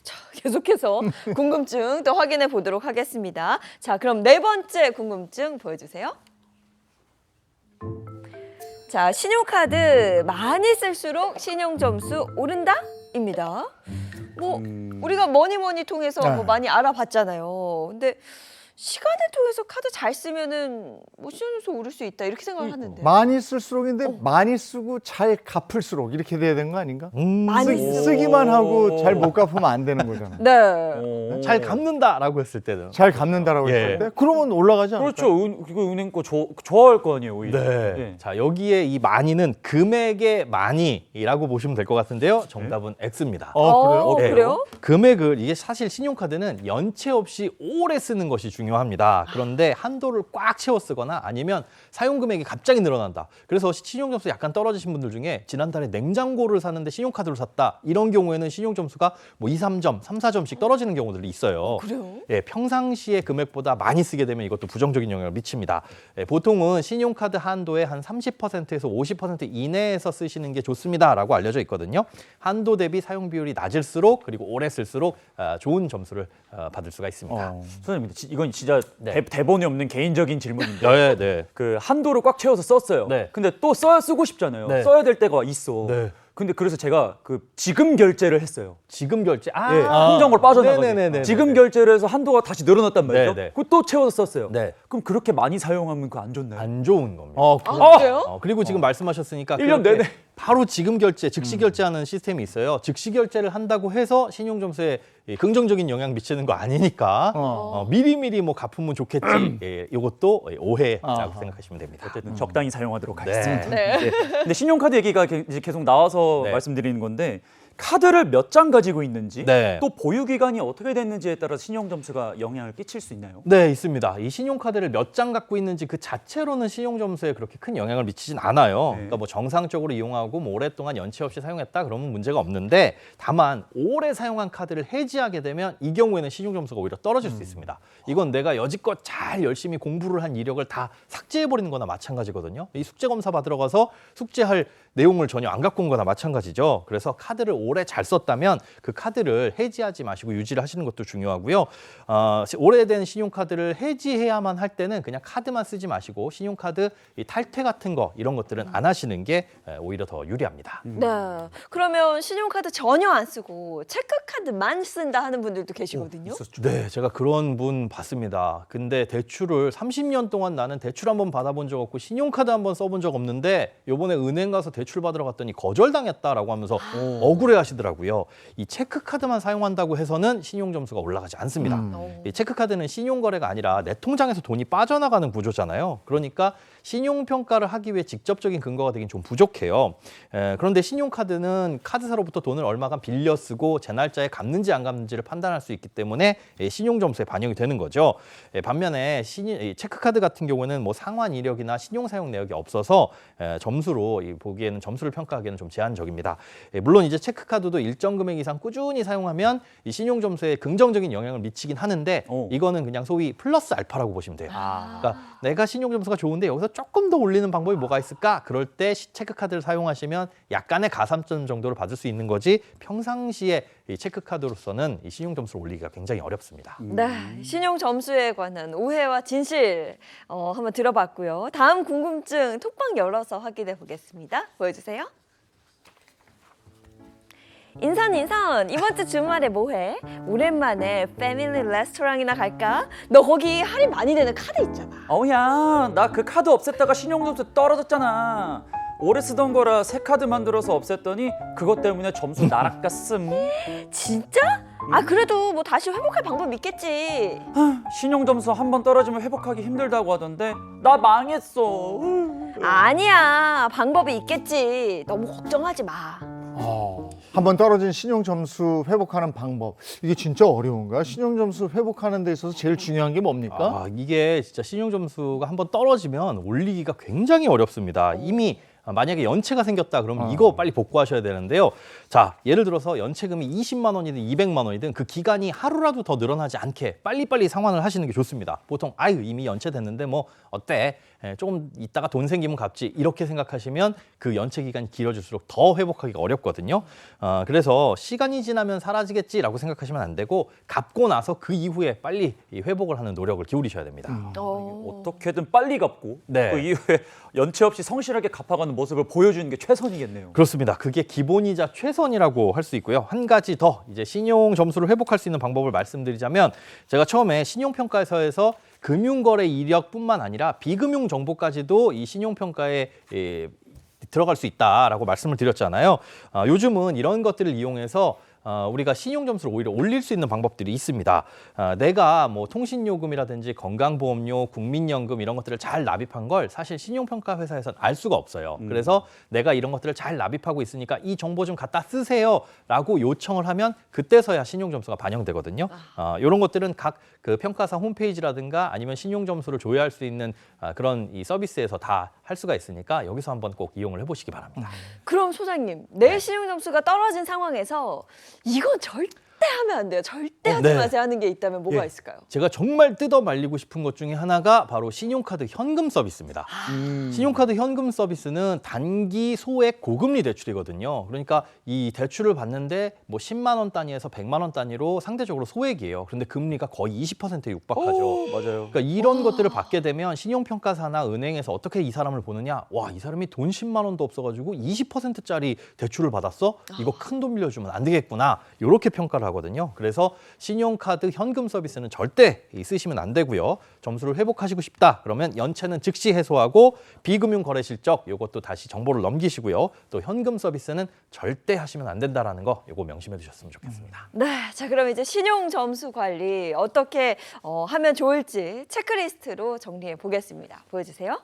자, 계속해서 궁금증 또 확인해 보도록 하겠습니다. 자, 그럼 네 번째 궁금증 보여주세요. 자, 신용카드 많이 쓸수록 신용 점수 오른다?입니다. 우리가 뭐니 통해서 네. 많이 알아봤잖아요. 근데 시간을 통해서 카드 잘 쓰면은 신용 점수 오를 수 있다 이렇게 생각하는데. 많이 쓸수록인데 많이 쓰고 잘 갚을수록 이렇게 돼야 되는 거 아닌가? 많이 쓰고. 쓰기만 하고 잘 못 갚으면 안 되는 거잖아. 네. 잘 갚는다라고 했을 때는 잘 갚는다라고 했을 때 그러면 올라가지 않을까? 그렇죠. 이거 은행 거 좋아할 거 아니에요, 오히려. 네. 자, 여기에 이 많이는 금액의 많이라고 보시면 될 것 같은데요. 정답은 X입니다. 그래요? 네. 그래요? 금액을 이게 사실 신용카드는 연체 없이 오래 쓰는 것이 중요합니다. 그런데 한도를 꽉 채워 쓰거나 아니면 사용 금액이 갑자기 늘어난다. 그래서 신용 점수 약간 떨어지신 분들 중에 지난달에 냉장고를 샀는데 신용카드로 샀다. 이런 경우에는 신용 점수가 2, 3점, 3, 4점씩 떨어지는 경우들이 있어요. 그래요? 예, 평상시의 금액보다 많이 쓰게 되면 이것도 부정적인 영향을 미칩니다. 보통은 신용카드 한도의 한 30%에서 50% 이내에서 쓰시는 게 좋습니다라고 알려져 있거든요. 한도 대비 사용 비율이 낮을수록 그리고 오래 쓸수록 좋은 점수를 받을 수가 있습니다. 선생님, 이건 진짜 대본이 없는 개인적인 질문인데. 네. 그 한도를 꽉 채워서 썼어요. 네. 근데 또 쓰고 싶잖아요. 네. 써야 될 때가 있어. 네. 근데 그래서 제가 그 지금 결제를 했어요. 지금 결제. 예, 통장으로 빠져나가고. 네네네네. 지금 결제를 해서 한도가 다시 늘어났단 말이죠. 네네. 그거 또 채워서 썼어요. 네. 그럼 그렇게 많이 사용하면 그거 안 좋나요? 안 좋은 겁니다. 그래요? 그리고 지금 말씀하셨으니까 1년 그렇게 내내. 바로 지금 결제, 즉시 결제하는 시스템이 있어요. 즉시 결제를 한다고 해서 신용 점수에 긍정적인 영향 미치는 거 아니니까 미리미리 뭐 갚으면 좋겠지. 예, 이것도 오해라고 생각하시면 됩니다. 어쨌든 적당히 사용하도록 네. 하겠습니다. 네. 네. 근데 신용카드 얘기가 이제 계속 나와서 네. 말씀드리는 건데 카드를 몇 장 가지고 있는지 네. 또 보유 기간이 어떻게 됐는지에 따라 신용 점수가 영향을 끼칠 수 있나요? 네, 있습니다. 이 신용카드를 몇 장 갖고 있는지 그 자체로는 신용 점수에 그렇게 큰 영향을 미치진 않아요. 네. 그러니까 뭐 정상적으로 이용하고 뭐 오랫동안 연체 없이 사용했다 그러면 문제가 없는데 다만 오래 사용한 카드를 해지하게 되면 이 경우에는 신용 점수가 오히려 떨어질 수 있습니다. 이건 내가 여지껏 잘 열심히 공부를 한 이력을 다 삭제해 버리는 거나 마찬가지거든요. 이 숙제 검사 받으러 가서 숙제할 내용을 전혀 안 갖고 온 거나 마찬가지죠. 그래서 카드를 오래 잘 썼다면 그 카드를 해지하지 마시고 유지를 하시는 것도 중요하고요. 오래된 신용카드를 해지해야만 할 때는 그냥 카드만 쓰지 마시고 신용카드 이 탈퇴 같은 거 이런 것들은 안 하시는 게 오히려 더 유리합니다. 네. 그러면 신용카드 전혀 안 쓰고 체크카드만 쓴다 하는 분들도 계시거든요. 네, 제가 그런 분 봤습니다. 근데 대출을 30년 동안 나는 대출 한번 받아본 적 없고 신용카드 한번 써본 적 없는데 요번에 은행 가서 대출 받으러 갔더니 거절당했다라고 하면서 억울해 하시더라고요. 이 체크카드만 사용한다고 해서는 신용 점수가 올라가지 않습니다. 이 체크카드는 신용거래가 아니라 내 통장에서 돈이 빠져나가는 구조잖아요. 그러니까 신용평가를 하기 위해 직접적인 근거가 되긴 좀 부족해요. 그런데 신용카드는 카드사로부터 돈을 얼마간 빌려 쓰고 제 날짜에 갚는지 안 갚는지를 판단할 수 있기 때문에 신용점수에 반영이 되는 거죠. 반면에 체크카드 같은 경우는 뭐 상환 이력이나 신용사용 내역이 없어서 점수로 보기에는 점수를 평가하기에는 좀 제한적입니다. 물론 이제 체크카드도 일정 금액 이상 꾸준히 사용하면 이 신용점수에 긍정적인 영향을 미치긴 하는데 이거는 그냥 소위 플러스 알파라고 보시면 돼요. 그러니까 내가 신용점수가 좋은데 여기서 조금 더 올리는 방법이 뭐가 있을까? 그럴 때 체크카드를 사용하시면 약간의 가산점 정도를 받을 수 있는 거지 평상시에 이 체크카드로서는 이 신용점수를 올리기가 굉장히 어렵습니다. 네, 신용 점수에 관한 오해와 진실 한번 들어봤고요. 다음 궁금증 톡방 열어서 확인해 보겠습니다. 보여주세요. 인선 이번 주 주말에 뭐해? 오랜만에 패밀리 레스토랑이나 갈까? 너 거기 할인 많이 되는 카드 있잖아. 어우야, 나 그 카드 없앴다가 신용 점수 떨어졌잖아. 오래 쓰던 거라 새 카드 만들어서 없앴더니 그것 때문에 점수 나락갔음. 진짜? 아 그래도 뭐 다시 회복할 방법 있겠지. 신용 점수 한 번 떨어지면 회복하기 힘들다고 하던데 나 망했어. 아니야, 방법이 있겠지. 너무 걱정하지 마. 한번 떨어진 신용 점수 회복하는 방법. 이게 진짜 어려운가? 신용 점수 회복하는 데 있어서 제일 중요한 게 뭡니까? 이게 진짜 신용 점수가 한번 떨어지면 올리기가 굉장히 어렵습니다. 이미 만약에 연체가 생겼다 그러면 이거 빨리 복구하셔야 되는데요. 자, 예를 들어서 연체금이 20만 원이든 200만 원이든 그 기간이 하루라도 더 늘어나지 않게 빨리빨리 상환을 하시는 게 좋습니다. 보통 아유 이미 연체됐는데 뭐 어때? 조금 있다가 돈 생기면 갚지 이렇게 생각하시면 그 연체 기간이 길어질수록 더 회복하기가 어렵거든요. 그래서 시간이 지나면 사라지겠지라고 생각하시면 안 되고 갚고 나서 그 이후에 빨리 이 회복을 하는 노력을 기울이셔야 됩니다. 어떻게든 빨리 갚고 네. 그 이후에 연체 없이 성실하게 갚아가는 모습을 보여주는 게 최선이겠네요. 그렇습니다. 그게 기본이자 최선이라고 할 수 있고요. 한 가지 더 이제 신용 점수를 회복할 수 있는 방법을 말씀드리자면 제가 처음에 신용평가서에서 금융거래 이력뿐만 아니라 비금융 정보까지도 이 신용평가에 들어갈 수 있다라고 말씀을 드렸잖아요. 요즘은 이런 것들을 이용해서 우리가 신용 점수를 오히려 올릴 수 있는 방법들이 있습니다. 내가 뭐 통신요금이라든지 건강보험료, 국민연금 이런 것들을 잘 납입한 걸 사실 신용평가 회사에서는 알 수가 없어요. 그래서 내가 이런 것들을 잘 납입하고 있으니까 이 정보 좀 갖다 쓰세요라고 요청을 하면 그때서야 신용 점수가 반영되거든요. 이런 것들은 각 그 평가사 홈페이지라든가 아니면 신용 점수를 조회할 수 있는 그런 이 서비스에서 다 할 수가 있으니까 여기서 한번 꼭 이용을 해보시기 바랍니다. 그럼 소장님, 내 신용 점수가 떨어진 상황에서 이건 절대 하면 안 돼요. 절대 하지 마세요 하는 게 있다면 뭐가 있을까요? 제가 정말 뜯어 말리고 싶은 것 중에 하나가 바로 신용카드 현금 서비스입니다. 신용카드 현금 서비스는 단기 소액 고금리 대출이거든요. 그러니까 이 대출을 받는데 뭐 10만 원 단위에서 100만 원 단위로 상대적으로 소액이에요. 그런데 금리가 거의 20%에 육박하죠. 맞아요. 그러니까 이런 것들을 받게 되면 신용평가사나 은행에서 어떻게 이 사람을 보느냐? 와, 이 사람이 돈 10만 원도 없어가지고 20%짜리 대출을 받았어? 이거 큰 돈 빌려주면 안 되겠구나. 이렇게 평가를 하고 하거든요. 그래서 신용카드 현금 서비스는 절대 쓰시면 안 되고요. 점수를 회복하시고 싶다 그러면 연체는 즉시 해소하고 비금융 거래 실적 이것도 다시 정보를 넘기시고요. 또 현금 서비스는 절대 하시면 안 된다라는 거 이거 명심해 두셨으면 좋겠습니다. 네, 자 그럼 이제 신용 점수 관리 어떻게 하면 좋을지 체크리스트로 정리해 보겠습니다. 보여주세요.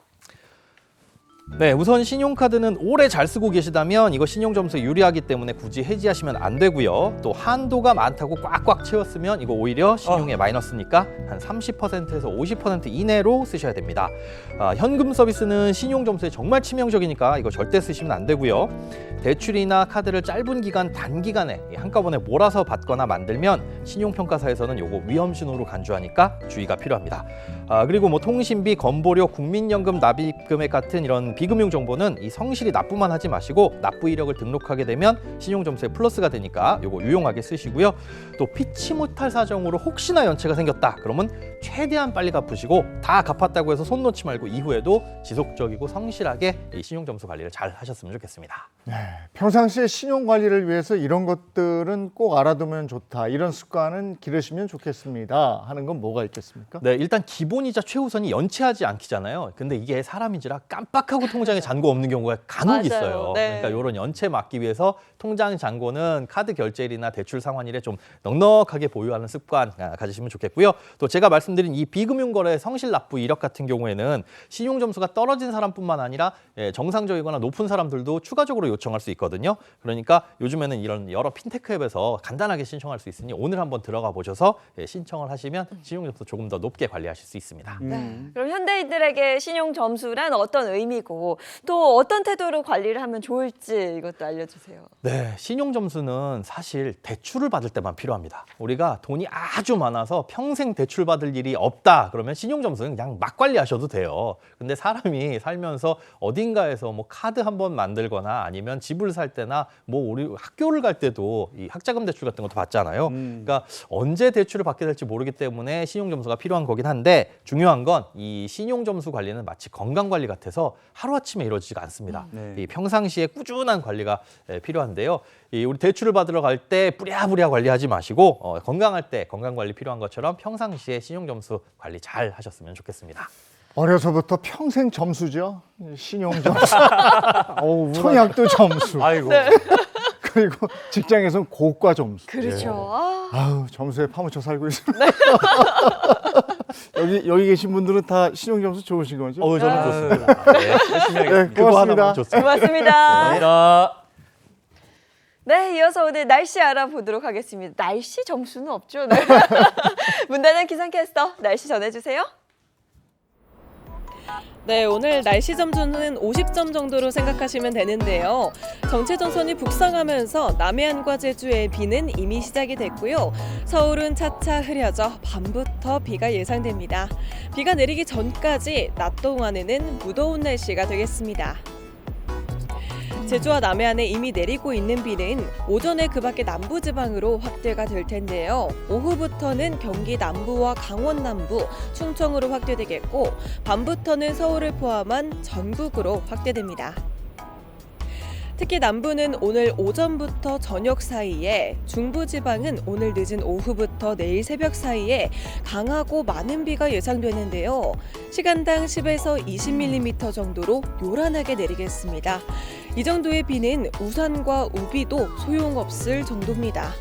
네, 우선 신용카드는 오래 잘 쓰고 계시다면 이거 신용점수에 유리하기 때문에 굳이 해지하시면 안 되고요. 또 한도가 많다고 꽉꽉 채웠으면 이거 오히려 신용에 마이너스니까 한 30%에서 50% 이내로 쓰셔야 됩니다. 현금 서비스는 신용점수에 정말 치명적이니까 이거 절대 쓰시면 안 되고요. 대출이나 카드를 짧은 기간, 단기간에 한꺼번에 몰아서 받거나 만들면 신용평가사에서는 요거 위험 신호로 간주하니까 주의가 필요합니다. 그리고 뭐 통신비, 건보료, 국민연금 납입 금액 같은 이런 비금융 정보는 이 성실히 납부만 하지 마시고 납부 이력을 등록하게 되면 신용점수에 플러스가 되니까 요거 유용하게 쓰시고요. 또 피치 못할 사정으로 혹시나 연체가 생겼다 그러면 최대한 빨리 갚으시고 다 갚았다고 해서 손 놓지 말고 이후에도 지속적이고 성실하게 이 신용점수 관리를 잘 하셨으면 좋겠습니다. 네, 평상시에 신용 관리를 위해서 이런 것들은 꼭 알아두면 좋다. 이런 습관은 기르시면 좋겠습니다. 하는 건 뭐가 있겠습니까? 네, 일단 기본이자 최우선이 연체하지 않기잖아요. 근데 이게 사람인지라 깜빡하고 통장에 잔고 없는 경우가 간혹 맞아요. 있어요. 네. 그러니까 이런 연체 막기 위해서 통장 잔고는 카드 결제일이나 대출 상환일에 좀 넉넉하게 보유하는 습관 가지시면 좋겠고요. 또 제가 말씀드린 이 비금융 거래 성실 납부 이력 같은 경우에는 신용 점수가 떨어진 사람뿐만 아니라 정상적이거나 높은 사람들도 추가적으로 요청할 수 있거든요. 그러니까 요즘에는 이런 여러 핀테크 앱에서 간단하게 신청할 수 있으니 오늘 한번 들어가 보셔서 신청을 하시면 신용 점수 조금 더 높게 관리하실 수 있습니다. 네. 그럼 현대인들에게 신용 점수란 어떤 의미고 또 어떤 태도로 관리를 하면 좋을지 이것도 알려주세요. 네, 신용 점수는 사실 대출을 받을 때만 필요합니다. 우리가 돈이 아주 많아서 평생 대출 받을 일이 없다 그러면 신용 점수는 그냥 막 관리하셔도 돼요. 근데 사람이 살면서 어딘가에서 뭐 카드 한번 만들거나 아니면 집을 살 때나 뭐 우리 학교를 갈 때도 이 학자금 대출 같은 것도 받잖아요. 그러니까 언제 대출을 받게 될지 모르기 때문에 신용 점수가 필요한 거긴 한데 중요한 건 이 신용 점수 관리는 마치 건강 관리 같아서 하루아침에 이루어지지가 않습니다. 이 평상시에 꾸준한 관리가 필요한데요. 우리 대출을 받으러 갈 때 부랴부랴 관리하지 마시고 건강할 때 건강 관리 필요한 것처럼 평상시에 신용 점수 관리 잘 하셨으면 좋겠습니다. 어려서부터 평생 점수죠. 신용 점수. 청약도 점수. 아이고. 네. 그리고 직장에서는 고과 점수. 그렇죠. 아우, 점수에 파묻혀 살고 있습니다. 여기 계신 분들은 다 신용 점수 좋으신 거죠? 저는 좋습니다. 네, 열심히 하겠습니다. 네, 그거 고맙습니다. 하나만 좋습니다. 고맙습니다. 감사합니다. 네, 이어서 오늘 날씨 알아보도록 하겠습니다. 날씨 점수는 없죠? 네. 문단한 기상캐스터 날씨 전해주세요. 네, 오늘 날씨 점수는 50점 정도로 생각하시면 되는데요. 정체전선이 북상하면서 남해안과 제주의 비는 이미 시작이 됐고요. 서울은 차차 흐려져 밤부터 비가 예상됩니다. 비가 내리기 전까지 낮 동안에는 무더운 날씨가 되겠습니다. 제주와 남해안에 이미 내리고 있는 비는 오전에 그 밖의 남부지방으로 확대가 될 텐데요. 오후부터는 경기 남부와 강원 남부, 충청으로 확대되겠고 밤부터는 서울을 포함한 전국으로 확대됩니다. 특히 남부는 오늘 오전부터 저녁 사이에, 중부지방은 오늘 늦은 오후부터 내일 새벽 사이에 강하고 많은 비가 예상되는데요. 시간당 10에서 20mm 정도로 요란하게 내리겠습니다. 이 정도의 비는 우산과 우비도 소용없을 정도입니다.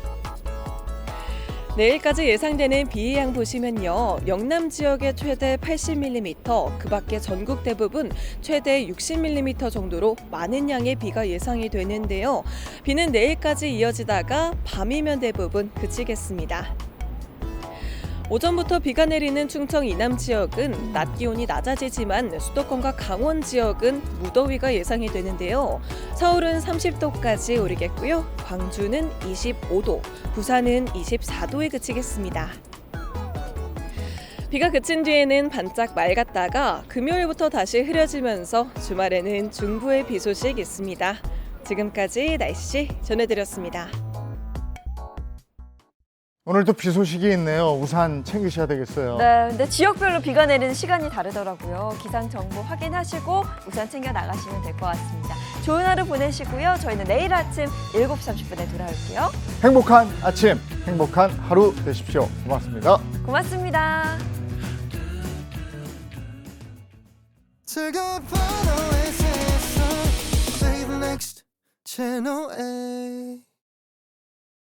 내일까지 예상되는 비의 양 보시면요. 영남 지역에 최대 80mm, 그 밖에 전국 대부분 최대 60mm 정도로 많은 양의 비가 예상이 되는데요. 비는 내일까지 이어지다가 밤이면 대부분 그치겠습니다. 오전부터 비가 내리는 충청 이남 지역은 낮 기온이 낮아지지만 수도권과 강원 지역은 무더위가 예상이 되는데요. 서울은 30도까지 오르겠고요. 광주는 25도, 부산은 24도에 그치겠습니다. 비가 그친 뒤에는 반짝 맑았다가 금요일부터 다시 흐려지면서 주말에는 중부의 비 소식 있습니다. 지금까지 날씨 전해드렸습니다. 오늘도 비 소식이 있네요. 우산 챙기셔야 되겠어요. 네, 근데 지역별로 비가 내리는 시간이 다르더라고요. 기상 정보 확인하시고 우산 챙겨 나가시면 될 것 같습니다. 좋은 하루 보내시고요. 저희는 내일 아침 7시 30분에 돌아올게요. 행복한 아침. 행복한 하루 되십시오. 고맙습니다. 고맙습니다. 즐거운 밤 오아시스에서 Save the next channel